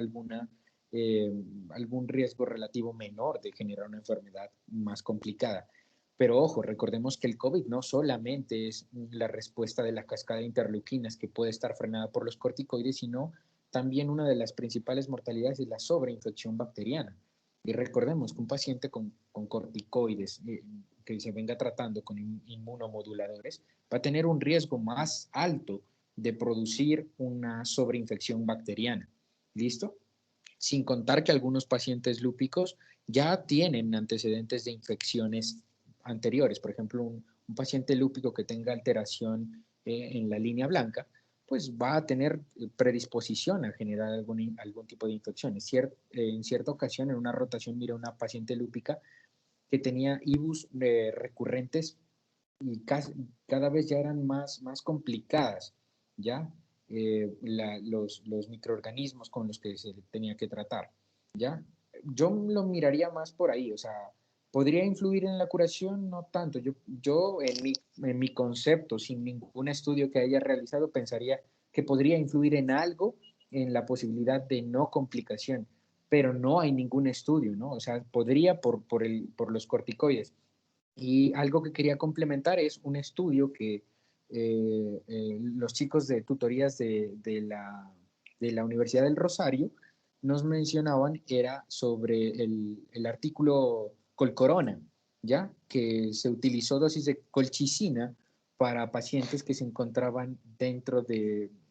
eh, algún riesgo relativo menor de generar una enfermedad más complicada. Pero ojo, recordemos que el COVID no solamente es la respuesta de la cascada de interleuquinas que puede estar frenada por los corticoides, sino también una de las principales mortalidades es la sobreinfección bacteriana. Y recordemos que un paciente con corticoides que se venga tratando con inmunomoduladores va a tener un riesgo más alto de producir una sobreinfección bacteriana. ¿Listo? Sin contar que algunos pacientes lúpicos ya tienen antecedentes de infecciones anteriores. Por ejemplo, un paciente lúpico que tenga alteración en la línea blanca, pues va a tener predisposición a generar algún tipo de infección. En cierta ocasión, en una rotación, miré una paciente lúpica que tenía IBUs recurrentes y cada vez ya eran más complicadas, ¿ya? Los microorganismos con los que se tenía que tratar, ¿ya? Yo lo miraría más por ahí, o sea, ¿podría influir en la curación? No tanto. Yo en mi concepto, sin ningún estudio que haya realizado, pensaría que podría influir en algo, en la posibilidad de no complicación, pero no hay ningún estudio, ¿no? O sea, podría por los corticoides. Y algo que quería complementar es un estudio que los chicos de tutorías de la Universidad del Rosario nos mencionaban, era sobre el artículo Colcorona, ¿ya? Que se utilizó dosis de colchicina para pacientes que se encontraban dentro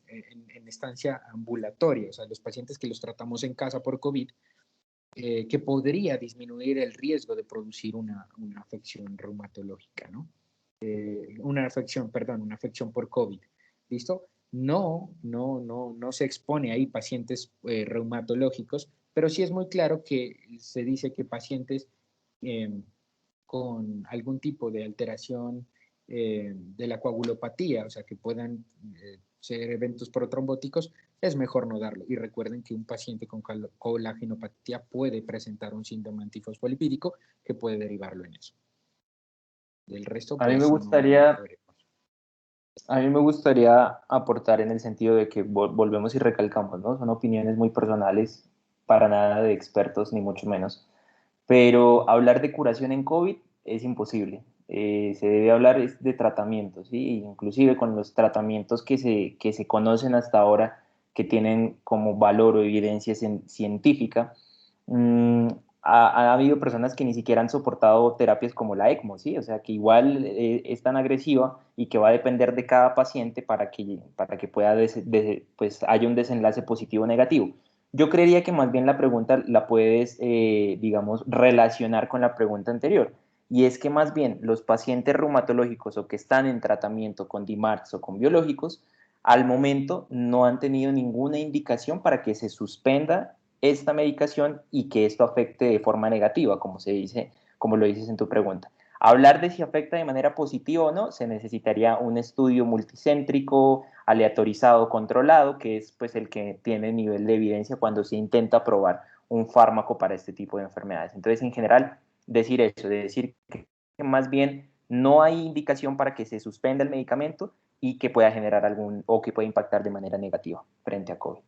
en estancia ambulatoria, o sea, los pacientes que los tratamos en casa por COVID, que podría disminuir el riesgo de producir una afección reumatológica, ¿no? Una afección por COVID, ¿listo? No se expone ahí pacientes reumatológicos, pero sí es muy claro que se dice que pacientes con algún tipo de alteración de la coagulopatía, o sea, que puedan ser eventos protrombóticos, es mejor no darlo. Y recuerden que un paciente con colagenopatía puede presentar un síndrome antifosfolipídico que puede derivarlo en eso. Del resto, A mí me pues gustaría, a mí me gustaría aportar en el sentido de que volvemos y recalcamos, ¿no? Son opiniones muy personales, para nada de expertos, ni mucho menos. Pero hablar de curación en COVID es imposible. Se debe hablar de tratamientos, ¿sí? Inclusive con los tratamientos que se conocen hasta ahora, que tienen como valor o evidencia científica, mmm, ha habido personas que ni siquiera han soportado terapias como la ECMO, ¿sí? O sea, que igual es tan agresiva y que va a depender de cada paciente para que pueda pues haya un desenlace positivo o negativo. Yo creería que más bien la pregunta la puedes, digamos, relacionar con la pregunta anterior. Y es que más bien los pacientes reumatológicos o que están en tratamiento con DMARDs o con biológicos, al momento no han tenido ninguna indicación para que se suspenda esta medicación y que esto afecte de forma negativa, como lo dices en tu pregunta. Hablar de si afecta de manera positiva o no, se necesitaría un estudio multicéntrico, aleatorizado, controlado, que es pues el que tiene nivel de evidencia cuando se intenta probar un fármaco para este tipo de enfermedades. Entonces, en general, decir eso, decir que más bien no hay indicación para que se suspenda el medicamento y que pueda generar o que pueda impactar de manera negativa frente a COVID.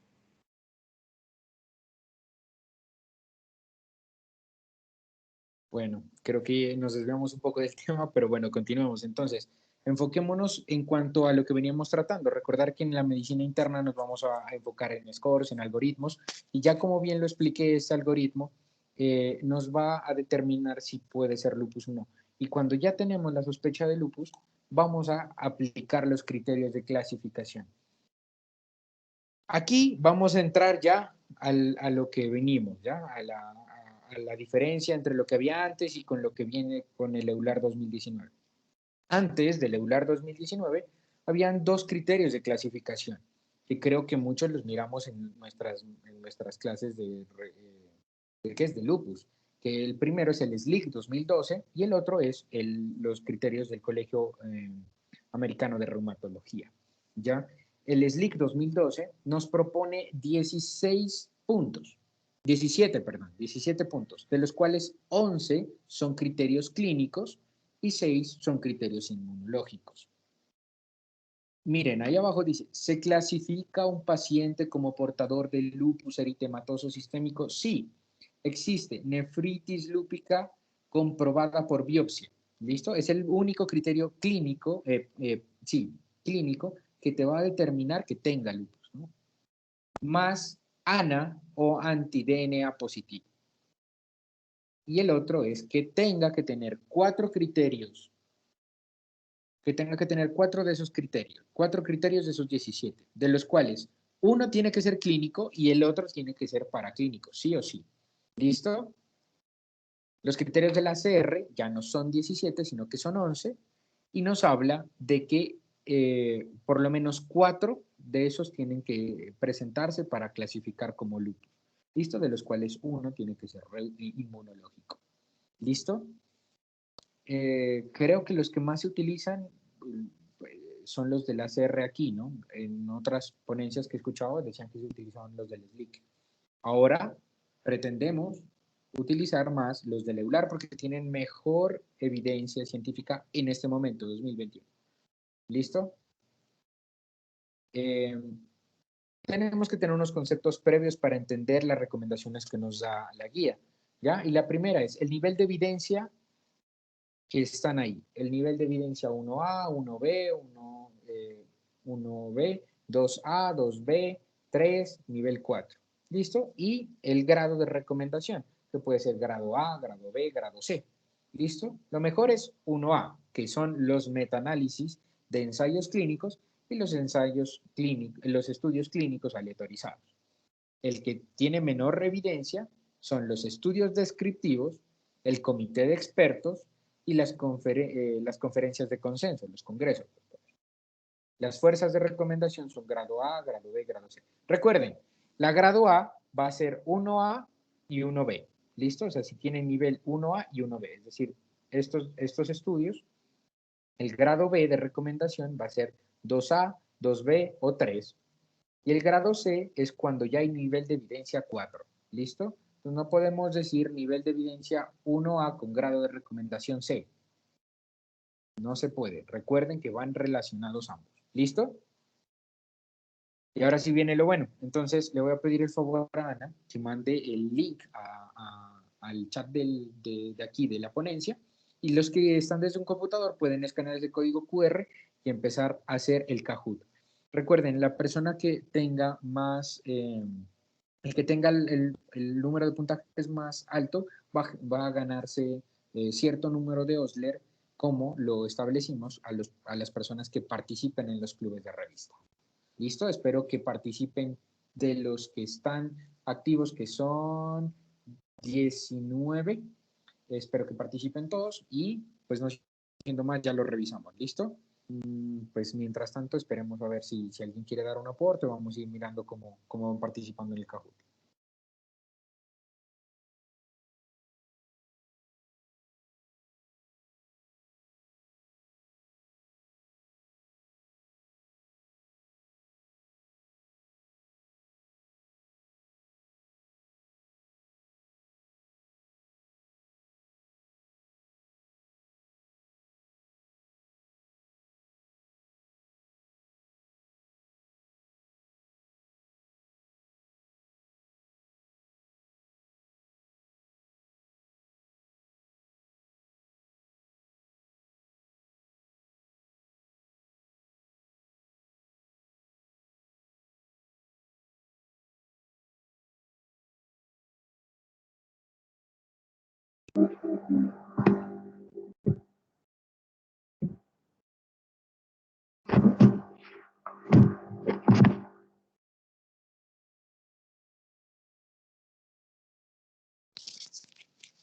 Bueno, creo que nos desviamos un poco del tema, pero bueno, continuemos. Entonces, enfoquémonos en cuanto a lo que veníamos tratando. Recordar que en la medicina interna nos vamos a enfocar en scores, en algoritmos, y ya como bien lo expliqué, este algoritmo nos va a determinar si puede ser lupus o no. Y cuando ya tenemos la sospecha de lupus, vamos a aplicar los criterios de clasificación. Aquí vamos a entrar ya a lo que venimos, ¿ya? A la diferencia entre lo que había antes y con lo que viene con el EULAR 2019. Antes del EULAR 2019, habían dos criterios de clasificación, que creo que muchos los miramos en nuestras clases ¿qué es? De lupus, que el primero es el SLIC 2012 y el otro es los criterios del Colegio Americano de Reumatología, ¿ya? El SLIC 2012 nos propone 17 puntos, de los cuales 11 son criterios clínicos y 6 son criterios inmunológicos. Miren, ahí abajo dice, ¿se clasifica un paciente como portador de lupus eritematoso sistémico? Sí, existe nefritis lúpica comprobada por biopsia. ¿Listo? Es el único criterio clínico, clínico, que te va a determinar que tenga lupus, ¿no? Más ANA o anti-DNA positivo. Y el otro es que tenga que tener 4 criterios, que tenga que tener 4 de esos criterios, 4 criterios de esos 17, de los cuales uno tiene que ser clínico y el otro tiene que ser paraclínico, sí o sí. ¿Listo? Los criterios de la CR ya no son 17, sino que son 11, y nos habla de que por lo menos 4 de esos tienen que presentarse para clasificar como lupus. ¿Listo? De los cuales uno tiene que ser inmunológico. ¿Listo? Creo que los que más se utilizan son los de la CR aquí, ¿no? En otras ponencias que he escuchado decían que se utilizaban los del SLIC. Ahora pretendemos utilizar más los del EULAR porque tienen mejor evidencia científica en este momento, 2021. ¿Listo? Tenemos que tener unos conceptos previos para entender las recomendaciones que nos da la guía, ¿ya? Y la primera es el nivel de evidencia que están ahí. El nivel de evidencia 1A, 1B, 1B, 2A, 2B, 3, nivel 4. ¿Listo? Y el grado de recomendación, que puede ser grado A, grado B, grado C. ¿Listo? Lo mejor es 1A, que son los metaanálisis de ensayos clínicos y los ensayos clínicos, los estudios clínicos aleatorizados. El que tiene menor evidencia son los estudios descriptivos, el comité de expertos y las conferencias de consenso, los congresos. Las fuerzas de recomendación son grado A, grado B, grado C. Recuerden, la grado A va a ser 1A y 1B. ¿Listo? O sea, si tienen nivel 1A y 1B. Es decir, estos estudios, el grado B de recomendación va a ser 2A, 2B o 3. Y el grado C es cuando ya hay nivel de evidencia 4. ¿Listo? Entonces no podemos decir nivel de evidencia 1A con grado de recomendación C. No se puede. Recuerden que van relacionados ambos. ¿Listo? Y ahora sí viene lo bueno. Entonces le voy a pedir el favor a Ana que mande el link al chat de aquí de la ponencia. Y los que están desde un computador pueden escanear ese código QR y empezar a hacer el Kahoot. Recuerden, la persona que tenga más, el que tenga el número de puntajes más alto va a ganarse cierto número de Osler, como lo establecimos a las personas que participen en los clubes de revista. ¿Listo? Espero que participen de los que están activos, que son 19. Espero que participen todos y pues no siendo más, ya lo revisamos. ¿Listo? Pues mientras tanto esperemos a ver si alguien quiere dar un aporte. Vamos a ir mirando cómo van participando en el Kahoot.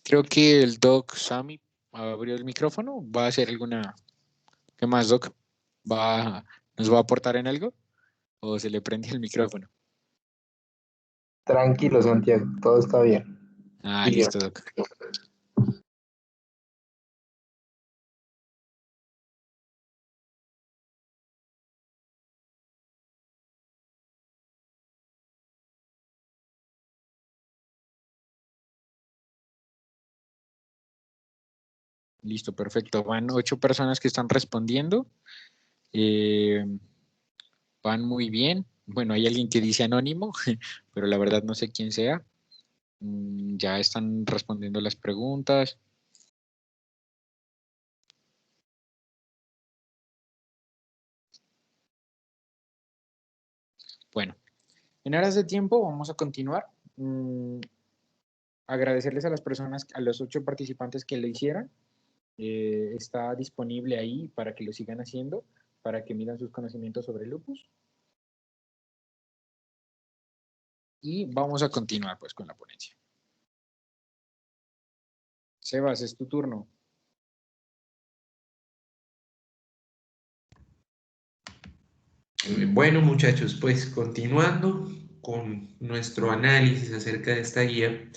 Creo que el Doc Sammy abrió el micrófono. ¿Va a hacer alguna? ¿Qué más, Doc? ¿Nos va a aportar en algo? ¿O se le prende el micrófono? Tranquilo, Santiago, todo está bien. Ah, listo, Doc. Listo, perfecto. Van 8 personas que están respondiendo. Van muy bien. Bueno, hay alguien que dice anónimo, pero la verdad no sé quién sea. Ya están respondiendo las preguntas. Bueno, en aras de tiempo vamos a continuar. Agradecerles a las personas, a los 8 participantes que lo hicieron. Está disponible ahí para que lo sigan haciendo, para que midan sus conocimientos sobre lupus. Y vamos a continuar pues con la ponencia. Sebas, es tu turno. Bueno, muchachos, pues continuando con nuestro análisis acerca de esta guía,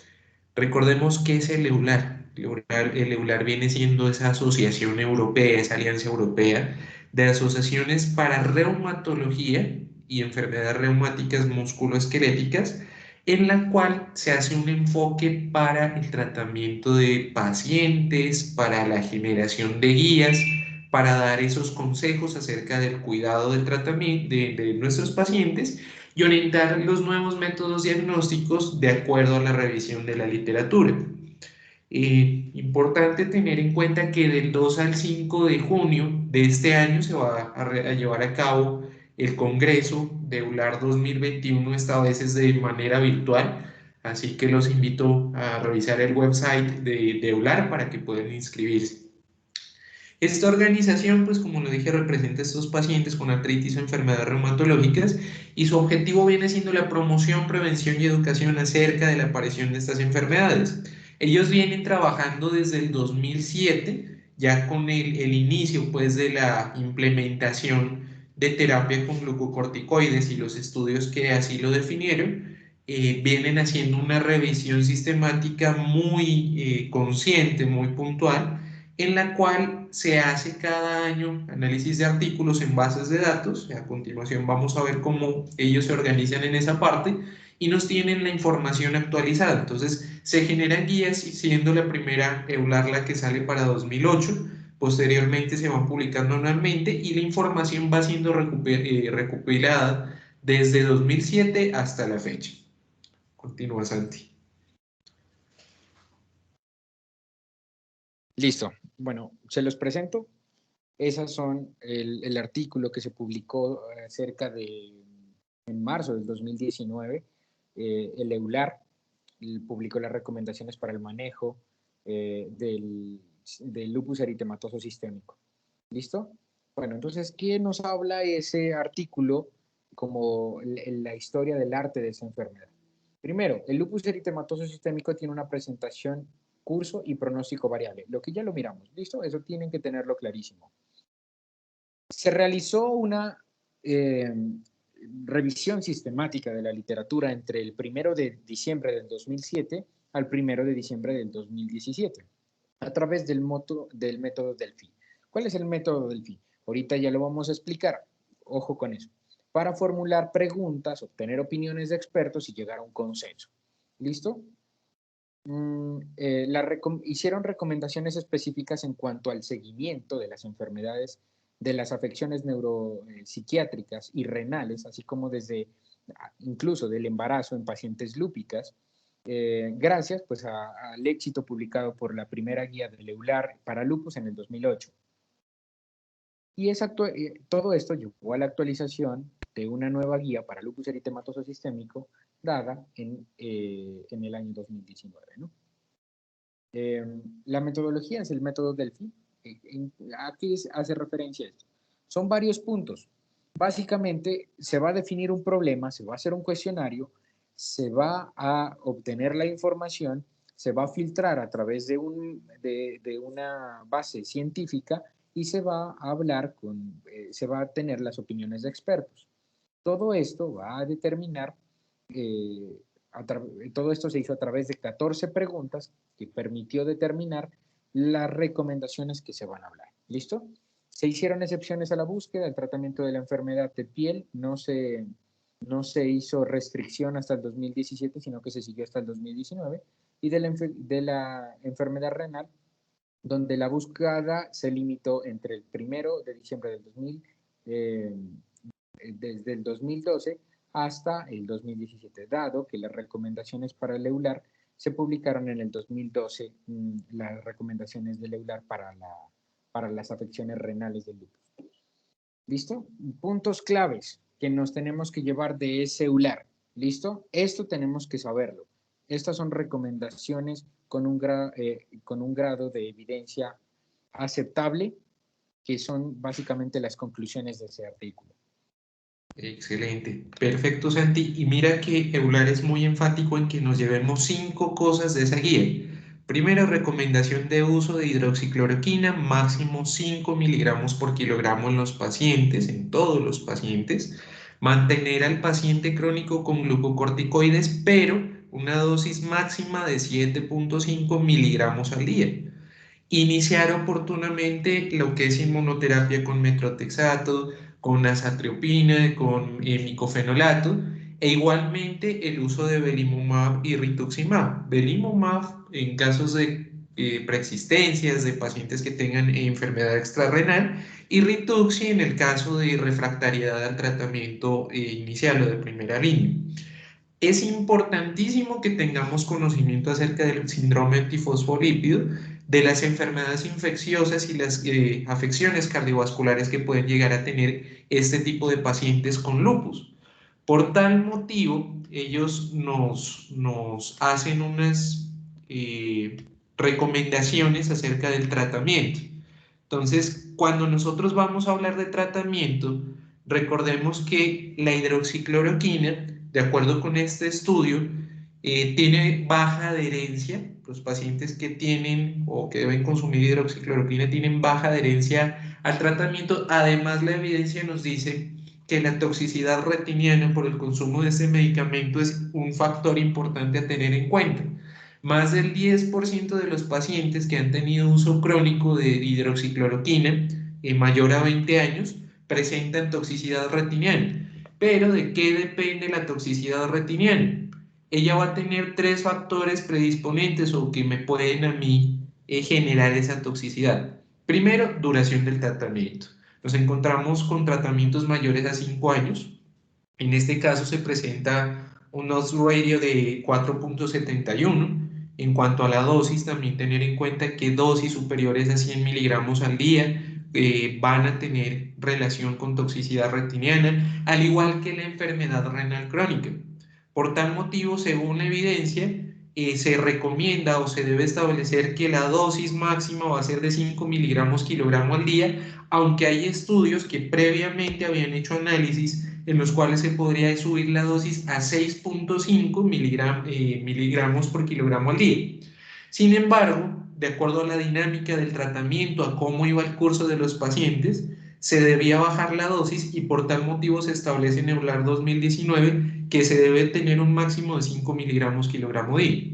recordemos qué es el EULAR. El EULAR viene siendo esa asociación europea, esa alianza europea de asociaciones para reumatología y enfermedades reumáticas musculoesqueléticas, en la cual se hace un enfoque para el tratamiento de pacientes, para la generación de guías, para dar esos consejos acerca del cuidado del tratamiento de nuestros pacientes y orientar los nuevos métodos diagnósticos de acuerdo a la revisión de la literatura. Importante tener en cuenta que del 2 al 5 de junio de este año se va a llevar a cabo el Congreso de EULAR 2021, esta vez es de manera virtual, así que los invito a revisar el website de EULAR para que puedan inscribirse. Esta organización, pues como lo dije, representa a estos pacientes con artritis o enfermedades reumatológicas y su objetivo viene siendo la promoción, prevención y educación acerca de la aparición de estas enfermedades. Ellos vienen trabajando desde el 2007, ya con el inicio pues de la implementación de terapia con glucocorticoides y los estudios que así lo definieron. Vienen haciendo una revisión sistemática muy consciente, muy puntual, en la cual se hace cada año análisis de artículos en bases de datos. A continuación vamos a ver cómo ellos se organizan en esa parte y nos tienen la información actualizada. Entonces se generan guías, siendo la primera EULAR la que sale para 2008. Posteriormente se van publicando anualmente y la información va siendo recopilada desde 2007 hasta la fecha. Continúa, Santi. Listo. Bueno, se los presento. Esas son el artículo que se publicó en marzo del 2019. El EULAR publicó las recomendaciones para el manejo del lupus eritematoso sistémico. ¿Listo? Bueno, entonces, ¿qué nos habla ese artículo como la historia del arte de esa enfermedad? Primero, el lupus eritematoso sistémico tiene una presentación, curso y pronóstico variable. Lo que ya lo miramos, ¿listo? Eso tienen que tenerlo clarísimo. Se realizó una revisión sistemática de la literatura entre el 1 de diciembre del 2007 al 1 de diciembre del 2017 a través del método Delphi. ¿Cuál es el método Delphi? Ahorita ya lo vamos a explicar. Ojo con eso. Para formular preguntas, obtener opiniones de expertos y llegar a un consenso. ¿Listo? Hicieron recomendaciones específicas en cuanto al seguimiento de las enfermedades, de las afecciones neuropsiquiátricas y renales, así como incluso del embarazo en pacientes lúpicas, gracias pues al éxito publicado por la primera guía del EULAR para lupus en el 2008. Y todo esto llevó a la actualización de una nueva guía para lupus eritematoso sistémico dada en el año 2019, ¿no? La metodología es el método Delphi. ¿A qué hace referencia esto? Son varios puntos. Básicamente se va a definir un problema, se va a hacer un cuestionario, se va a obtener la información, se va a filtrar a través de una base científica y se va a hablar se va a tener las opiniones de expertos. Todo esto va a determinar, todo esto se hizo a través de 14 preguntas que permitió determinar las recomendaciones que se van a hablar. ¿Listo? Se hicieron excepciones a la búsqueda, el tratamiento de la enfermedad de piel no se hizo restricción hasta el 2017, sino que se siguió hasta el 2019, y de la enfermedad renal, donde la búsqueda se limitó entre el 1 de diciembre del 2000, desde el 2012 hasta el 2017, dado que las recomendaciones para el EULAR se publicaron en el 2012, las recomendaciones del EULAR para las afecciones renales del lupus. ¿Listo? Puntos claves que nos tenemos que llevar de ese EULAR. ¿Listo? Esto tenemos que saberlo. Estas son recomendaciones con un grado de evidencia aceptable, que son básicamente las conclusiones de ese artículo. Excelente, perfecto, Santi. Y mira que EULAR es muy enfático en que nos llevemos 5 cosas de esa guía. Primero, recomendación de uso de hidroxicloroquina, máximo 5 miligramos por kilogramo en los pacientes, en todos los pacientes. Mantener al paciente crónico con glucocorticoides, pero una dosis máxima de 7.5 miligramos al día. Iniciar oportunamente lo que es inmunoterapia con metrotexato, con azatriopina, con micofenolato, e igualmente el uso de belimumab y rituximab. Belimumab en casos de preexistencias de pacientes que tengan enfermedad extrarrenal, y rituxi en el caso de refractariedad al tratamiento inicial o de primera línea. Es importantísimo que tengamos conocimiento acerca del síndrome antifosfolípido, de las enfermedades infecciosas y las afecciones cardiovasculares que pueden llegar a tener este tipo de pacientes con lupus. Por tal motivo, ellos nos hacen unas recomendaciones acerca del tratamiento. Entonces, cuando nosotros vamos a hablar de tratamiento, recordemos que la hidroxicloroquina, de acuerdo con este estudio, tiene baja adherencia. Los pacientes que tienen o que deben consumir hidroxicloroquina tienen baja adherencia al tratamiento. Además, la evidencia nos dice que la toxicidad retiniana por el consumo de este medicamento es un factor importante a tener en cuenta. Más del 10% de los pacientes que han tenido uso crónico de hidroxicloroquina mayor a 20 años presentan toxicidad retiniana. Pero ¿de qué depende la toxicidad retiniana? Ella va a tener tres factores predisponentes o que me pueden a mí generar esa toxicidad. Primero, duración del tratamiento. Nos encontramos con tratamientos mayores a 5 años. En este caso se presenta un odds ratio de 4.71. En cuanto a la dosis, también tener en cuenta que dosis superiores a 100 miligramos al día van a tener relación con toxicidad retiniana, al igual que la enfermedad renal crónica. Por tal motivo, según la evidencia, se recomienda o se debe establecer que la dosis máxima va a ser de 5 miligramos kilogramo al día, aunque hay estudios que previamente habían hecho análisis en los cuales se podría subir la dosis a 6.5 miligramos por kilogramo al día. Sin embargo, de acuerdo a la dinámica del tratamiento, a cómo iba el curso de los pacientes, se debía bajar la dosis y por tal motivo se establece en EULAR 2019 que se debe tener un máximo de 5 miligramos kilogramo día.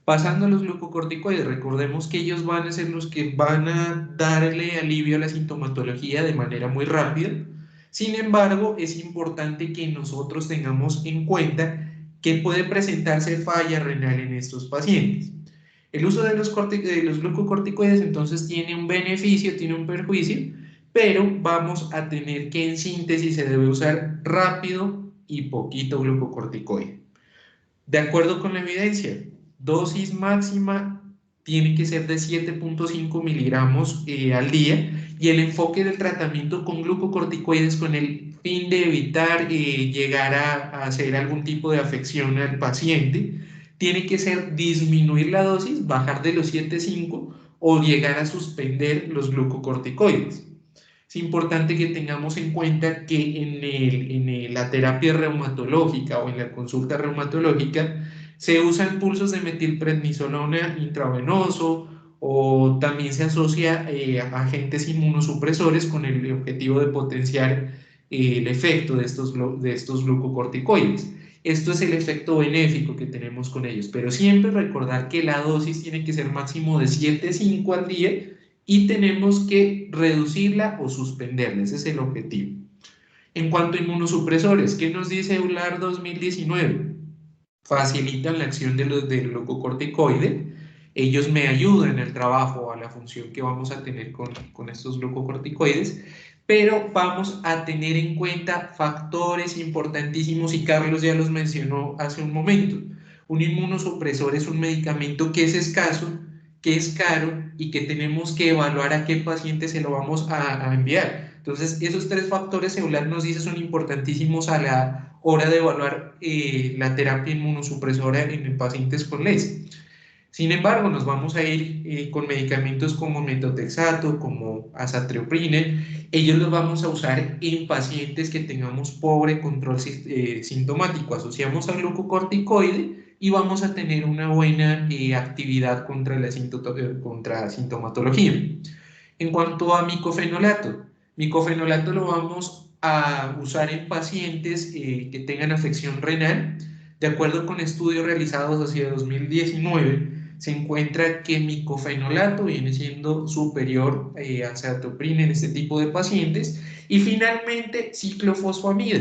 Pasando a los glucocorticoides, recordemos que ellos van a ser los que van a darle alivio a la sintomatología de manera muy rápida. Sin embargo, es importante que nosotros tengamos en cuenta que puede presentarse falla renal en estos pacientes. El uso de los glucocorticoides entonces tiene un beneficio, tiene un perjuicio, pero vamos a tener que en síntesis se debe usar rápido y poquito glucocorticoide. De acuerdo con la evidencia, dosis máxima tiene que ser de 7.5 miligramos al día y el enfoque del tratamiento con glucocorticoides con el fin de evitar llegar a hacer algún tipo de afección al paciente tiene que ser disminuir la dosis, bajar de los 7.5 o llegar a suspender los glucocorticoides. Es importante que tengamos en cuenta que en la terapia reumatológica o en la consulta reumatológica se usan pulsos de metilprednisolona intravenoso o también se asocia a agentes inmunosupresores con el objetivo de potenciar el efecto de estos glucocorticoides. Esto es el efecto benéfico que tenemos con ellos, pero siempre recordar que la dosis tiene que ser máximo de 7.5 al día y tenemos que reducirla o suspenderla, ese es el objetivo. En cuanto a inmunosupresores, ¿qué nos dice EULAR 2019? Facilitan la acción del glucocorticoide, ellos me ayudan al trabajo, a la función que vamos a tener con estos glucocorticoides, pero vamos a tener en cuenta factores importantísimos y Carlos ya los mencionó hace un momento. Un inmunosupresor es un medicamento que es escaso, que es caro y que tenemos que evaluar a qué paciente se lo vamos a enviar. Entonces, esos tres factores EULAR nos dice son importantísimos a la hora de evaluar la terapia inmunosupresora en pacientes con LES. Sin embargo, nos vamos a ir con medicamentos como metotrexato, como azathioprine. Ellos los vamos a usar en pacientes que tengamos pobre control sintomático. Asociamos al glucocorticoide y vamos a tener una buena actividad contra la sintomatología. En cuanto a micofenolato lo vamos a usar en pacientes que tengan afección renal. De acuerdo con estudios realizados hacia 2019, se encuentra que micofenolato viene siendo superior a azathioprine en este tipo de pacientes. Y finalmente, ciclofosfamida.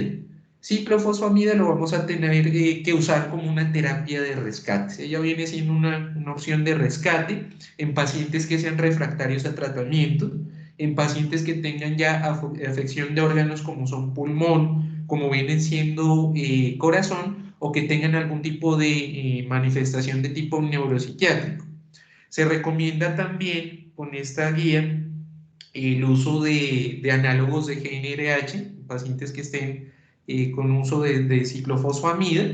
Ciclofosfamida lo vamos a tener que usar como una terapia de rescate. Ella viene siendo una opción de rescate en pacientes que sean refractarios a tratamiento, en pacientes que tengan ya afección de órganos como son pulmón, como vienen siendo corazón, o que tengan algún tipo de manifestación de tipo neuropsiquiátrico. Se recomienda también con esta guía el uso de análogos de GnRH, pacientes que estén con uso de ciclofosfamida,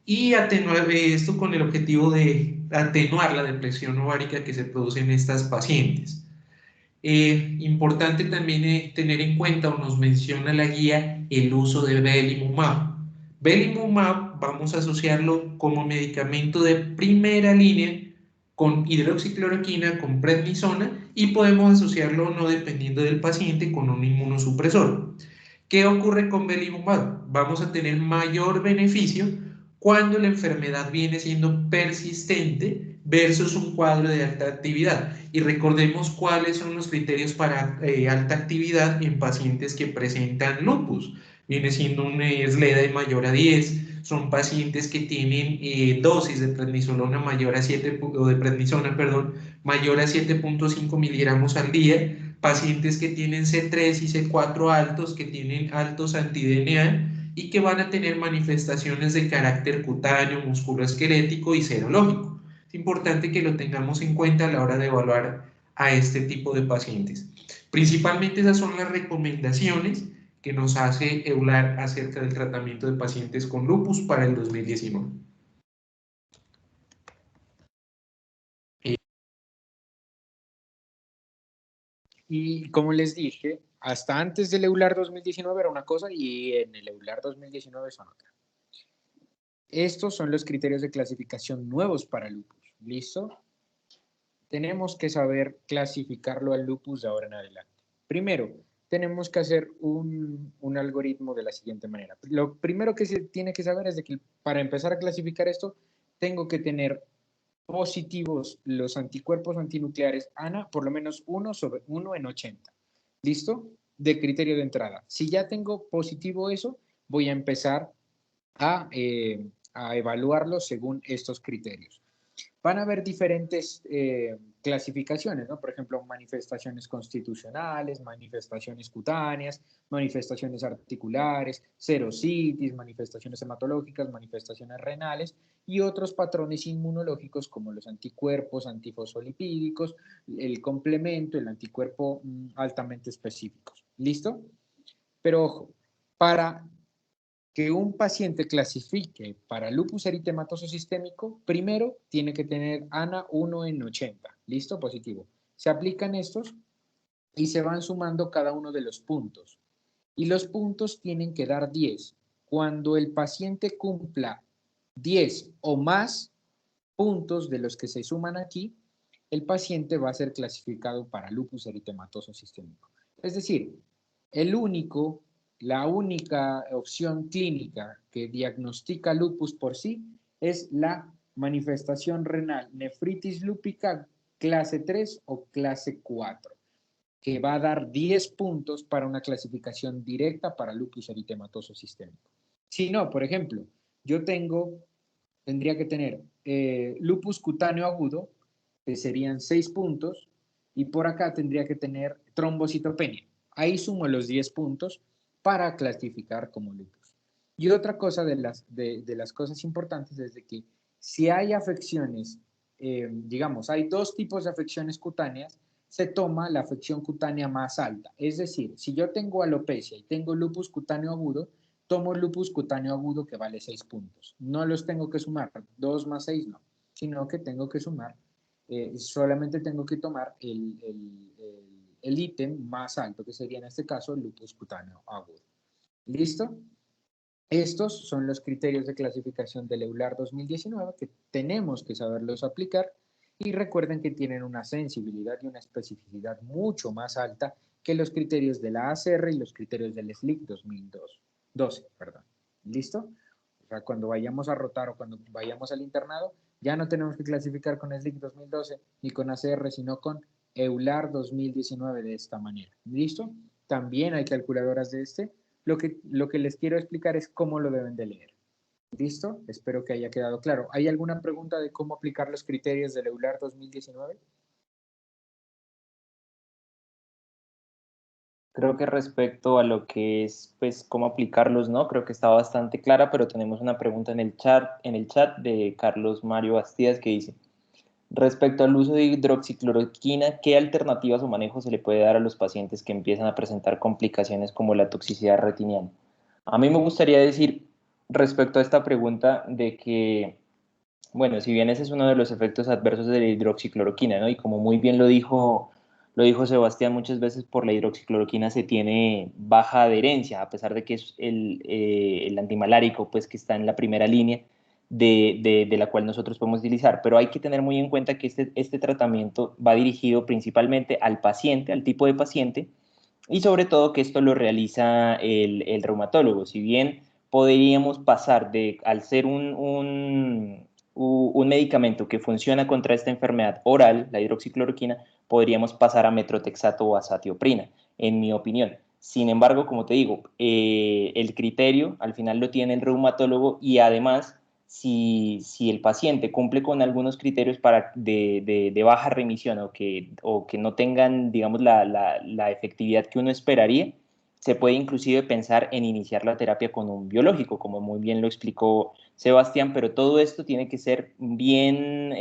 y atenuar esto con el objetivo de atenuar la depresión ovárica que se produce en estas pacientes. Importante también tener en cuenta, o nos menciona la guía, el uso de belimumab. Belimumab vamos a asociarlo como medicamento de primera línea con hidroxicloroquina, con prednisona, y podemos asociarlo o no, dependiendo del paciente, con un inmunosupresor. ¿Qué ocurre con belimumab? Vamos a tener mayor beneficio cuando la enfermedad viene siendo persistente versus un cuadro de alta actividad. Y recordemos cuáles son los criterios para alta actividad en pacientes que presentan lupus. Viene siendo un SLEDAI mayor a 10, son pacientes que tienen dosis de prednisolona mayor a 7, o de prednisona, perdón, mayor a 7.5 miligramos al día, pacientes que tienen C3 y C4 altos, que tienen altos anti-DNA y que van a tener manifestaciones de carácter cutáneo, musculoesquelético y serológico. Es importante que lo tengamos en cuenta a la hora de evaluar a este tipo de pacientes. Principalmente esas son las recomendaciones que nos hace EULAR acerca del tratamiento de pacientes con lupus para el 2019. Y como les dije, hasta antes del EULAR 2019 era una cosa y en el EULAR 2019 son otra. Estos son los criterios de clasificación nuevos para lupus. ¿Listo? Tenemos que saber clasificarlo al lupus de ahora en adelante. Primero, tenemos que hacer un algoritmo de la siguiente manera. Lo primero que se tiene que saber es de que para empezar a clasificar esto, tengo que tener positivos los anticuerpos antinucleares ANA, por lo menos 1 en 80. ¿Listo? De criterio de entrada. Si ya tengo positivo eso, voy a empezar a evaluarlo según estos criterios. Van a haber diferentes clasificaciones, ¿no? Por ejemplo, manifestaciones constitucionales, manifestaciones cutáneas, manifestaciones articulares, serositis, manifestaciones hematológicas, manifestaciones renales y otros patrones inmunológicos como los anticuerpos antifosfolipídicos, el complemento, el anticuerpo altamente específicos. ¿Listo? Pero ojo, para que un paciente clasifique para lupus eritematoso sistémico, primero tiene que tener ANA 1 en 80. ¿Listo? Positivo. Se aplican estos y se van sumando cada uno de los puntos. Y los puntos tienen que dar 10. Cuando el paciente cumpla 10 o más puntos de los que se suman aquí, el paciente va a ser clasificado para lupus eritematoso sistémico. Es decir, la única opción clínica que diagnostica lupus por sí es la manifestación renal, nefritis lúpica clase 3 o clase 4, que va a dar 10 puntos para una clasificación directa para lupus eritematoso sistémico. Si no, por ejemplo, tendría que tener lupus cutáneo agudo, que serían 6 puntos, y por acá tendría que tener trombocitopenia. Ahí sumo los 10 puntos para clasificar como lupus. Y otra cosa de las cosas importantes es de que si hay afecciones, digamos, hay dos tipos de afecciones cutáneas, se toma la afección cutánea más alta. Es decir, si yo tengo alopecia y tengo lupus cutáneo agudo, tomo lupus cutáneo agudo que vale 6 puntos. No los tengo que sumar, 2 más 6 no, sino que tengo que sumar, solamente tengo que tomar el ítem más alto, que sería en este caso lupus cutáneo agudo. ¿Listo? Estos son los criterios de clasificación del EULAR 2019 que tenemos que saberlos aplicar y recuerden que tienen una sensibilidad y una especificidad mucho más alta que los criterios de la ACR y los criterios del SLIC 2012. ¿Listo? O sea, cuando vayamos a rotar o cuando vayamos al internado, ya no tenemos que clasificar con SLIC 2012 ni con ACR, sino con EULAR 2019 de esta manera. ¿Listo? También hay calculadoras de este. Lo que les quiero explicar es cómo lo deben de leer. ¿Listo? Espero que haya quedado claro. ¿Hay alguna pregunta de cómo aplicar los criterios del EULAR 2019? Creo que respecto a lo que es, pues, cómo aplicarlos, ¿no? Creo que está bastante clara, pero tenemos una pregunta en el chat de Carlos Mario Bastidas que dice: respecto al uso de hidroxicloroquina, ¿qué alternativas o manejo se le puede dar a los pacientes que empiezan a presentar complicaciones como la toxicidad retiniana? A mí me gustaría decir respecto a esta pregunta de que, bueno, si bien ese es uno de los efectos adversos de la hidroxicloroquina, ¿no? Y como muy bien lo dijo Lo dijo Sebastián, muchas veces por la hidroxicloroquina se tiene baja adherencia, a pesar de que es el antimalárico pues, que está en la primera línea de la cual nosotros podemos utilizar. Pero hay que tener muy en cuenta que este tratamiento va dirigido principalmente al paciente, al tipo de paciente, y sobre todo que esto lo realiza el reumatólogo. Si bien podríamos pasar al ser un medicamento que funciona contra esta enfermedad oral, la hidroxicloroquina, podríamos pasar a metrotexato o a azatioprina, en mi opinión. Sin embargo, como te digo, el criterio al final lo tiene el reumatólogo y además, si el paciente cumple con algunos criterios de baja remisión o que no tengan, digamos, la efectividad que uno esperaría, se puede inclusive pensar en iniciar la terapia con un biológico, como muy bien lo explicó Sebastián, pero todo esto tiene que ser bien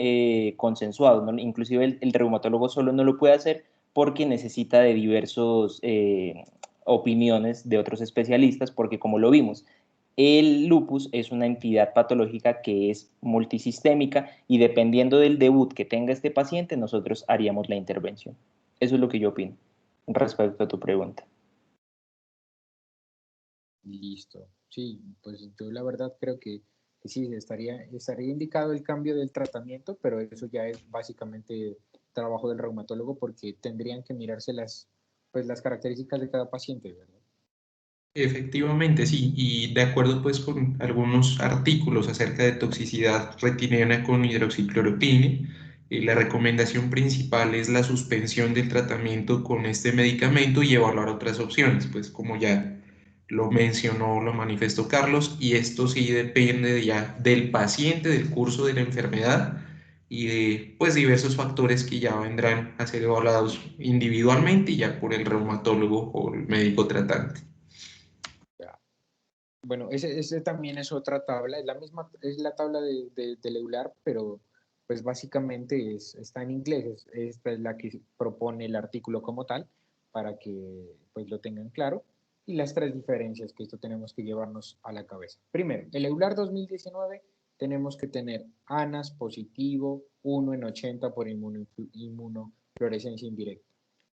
consensuado, ¿no? Inclusive el reumatólogo solo no lo puede hacer porque necesita de diversos opiniones de otros especialistas, porque como lo vimos, el lupus es una entidad patológica que es multisistémica y dependiendo del debut que tenga este paciente, nosotros haríamos la intervención. Eso es lo que yo opino respecto a tu pregunta. Listo. Sí, pues yo la verdad creo que sí, estaría indicado el cambio del tratamiento, pero eso ya es básicamente trabajo del reumatólogo porque tendrían que mirarse pues, las características de cada paciente, ¿verdad? Efectivamente, sí, y de acuerdo pues con algunos artículos acerca de toxicidad retiniana con hidroxicloroquina, la recomendación principal es la suspensión del tratamiento con este medicamento y evaluar otras opciones, pues como ya lo mencionó, lo manifestó Carlos, y esto sí depende ya del paciente, del curso de la enfermedad y de pues diversos factores que ya vendrán a ser evaluados individualmente y ya por el reumatólogo o el médico tratante. Ya. Bueno, ese también es otra tabla, es la misma, es la tabla del EULAR, pero pues básicamente está en inglés, esta es la que propone el artículo como tal, para que pues lo tengan claro, y las tres diferencias que esto tenemos que llevarnos a la cabeza. Primero, el EULAR 2019 tenemos que tener ANAS positivo, 1 en 80 por inmunofluorescencia indirecta.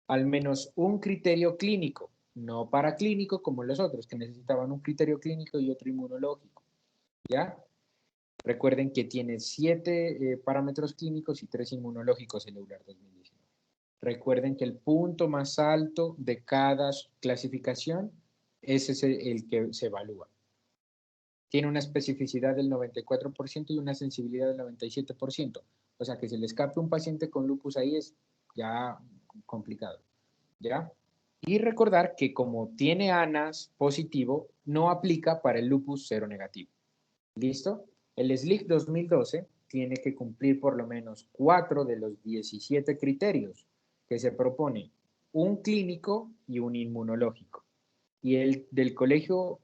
Al menos un criterio clínico, no paraclínico como los otros, que necesitaban un criterio clínico y otro inmunológico. ¿Ya? Recuerden que tiene 7 parámetros clínicos y 3 inmunológicos el EULAR 2019. Recuerden que el punto más alto de cada clasificación ese es el que se evalúa. Tiene una especificidad del 94% y una sensibilidad del 97%. O sea, que se le escape un paciente con lupus ahí es ya complicado. ¿Ya? Y recordar que como tiene ANAS positivo, no aplica para el lupus cero negativo. ¿Listo? El SLIC 2012 tiene que cumplir por lo menos 4 de los 17 criterios que se propone, un clínico y un inmunológico. Y el del Colegio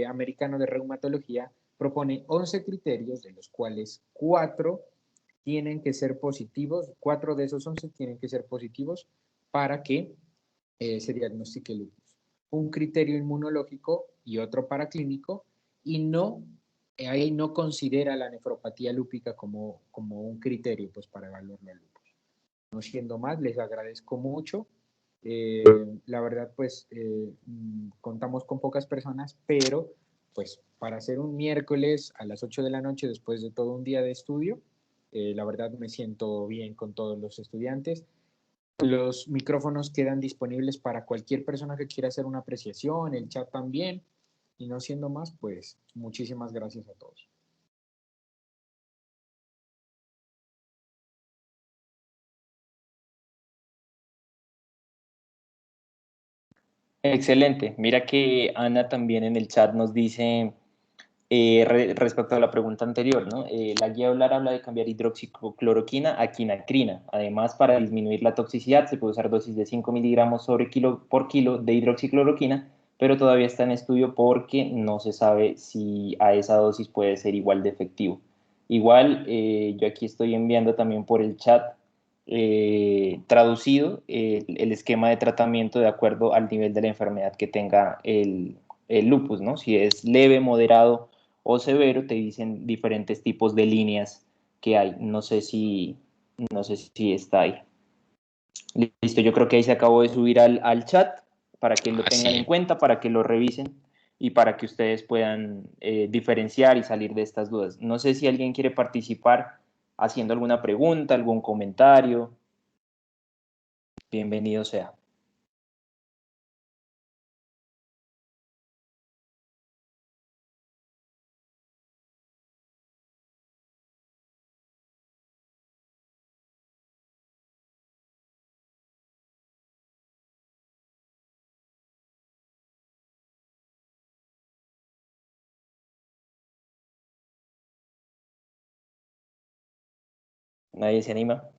Americano de Reumatología propone 11 criterios, de los cuales 4 tienen que ser positivos, 4 de esos 11 tienen que ser positivos para que se diagnostique lupus. Un criterio inmunológico y otro paraclínico, y ahí no considera la nefropatía lúpica como un criterio pues, para evaluar la lupus. No siendo más, les agradezco mucho. La verdad, pues contamos con pocas personas, pero pues para hacer un miércoles a las 8 de la noche después de todo un día de estudio, la verdad me siento bien con todos los estudiantes. Los micrófonos quedan disponibles para cualquier persona que quiera hacer una apreciación, el chat también. Y no siendo más, pues muchísimas gracias a todos. Excelente. Mira que Ana también en el chat nos dice respecto a la pregunta anterior, ¿no? La guía hablar habla de cambiar hidroxicloroquina a quinacrina. Además, para disminuir la toxicidad se puede usar dosis de 5 miligramos por kilo de hidroxicloroquina, pero todavía está en estudio porque no se sabe si a esa dosis puede ser igual de efectivo. Igual, yo aquí estoy enviando también por el chat traducido el esquema de tratamiento de acuerdo al nivel de la enfermedad que tenga el lupus, ¿no? Si es leve, moderado o severo, te dicen diferentes tipos de líneas que hay. No sé si está ahí. Listo, yo creo que ahí se acabó de subir al chat para que lo tengan en Así. cuenta, para que lo revisen y para que ustedes puedan diferenciar y salir de estas dudas. No sé si alguien quiere participar haciendo alguna pregunta, algún comentario. Bienvenido sea. ¿Nadie se anima?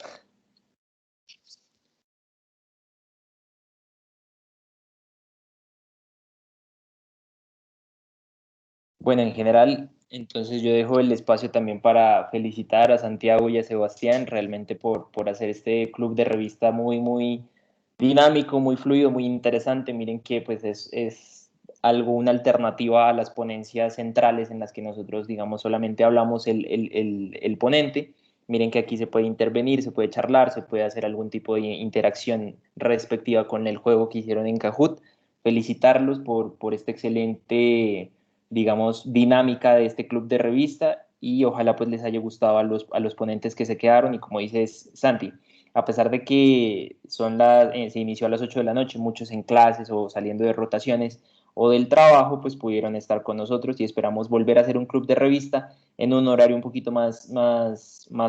Bueno, en general, entonces yo dejo el espacio también para felicitar a Santiago y a Sebastián realmente por hacer este club de revista muy, muy dinámico, muy fluido, muy interesante. Miren que pues es algo, una alternativa a las ponencias centrales en las que nosotros, digamos, solamente hablamos el ponente. Miren que aquí se puede intervenir, se puede charlar, se puede hacer algún tipo de interacción respectiva con el juego que hicieron en Kahoot. Felicitarlos por este excelente, digamos, dinámica de este club de revista y ojalá pues les haya gustado a los ponentes que se quedaron y como dices Santi, a pesar de que se inició a las 8 de la noche, muchos en clases o saliendo de rotaciones o del trabajo, pues pudieron estar con nosotros y esperamos volver a hacer un club de revista en un horario un poquito más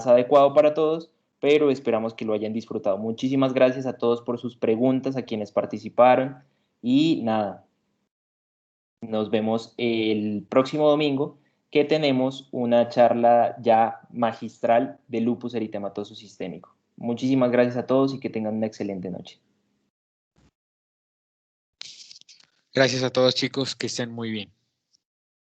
adecuado para todos, pero esperamos que lo hayan disfrutado. Muchísimas gracias a todos por sus preguntas, a quienes participaron y nada, nos vemos el próximo domingo que tenemos una charla ya magistral de lupus eritematoso sistémico. Muchísimas gracias a todos y que tengan una excelente noche. Gracias a todos, chicos, que estén muy bien.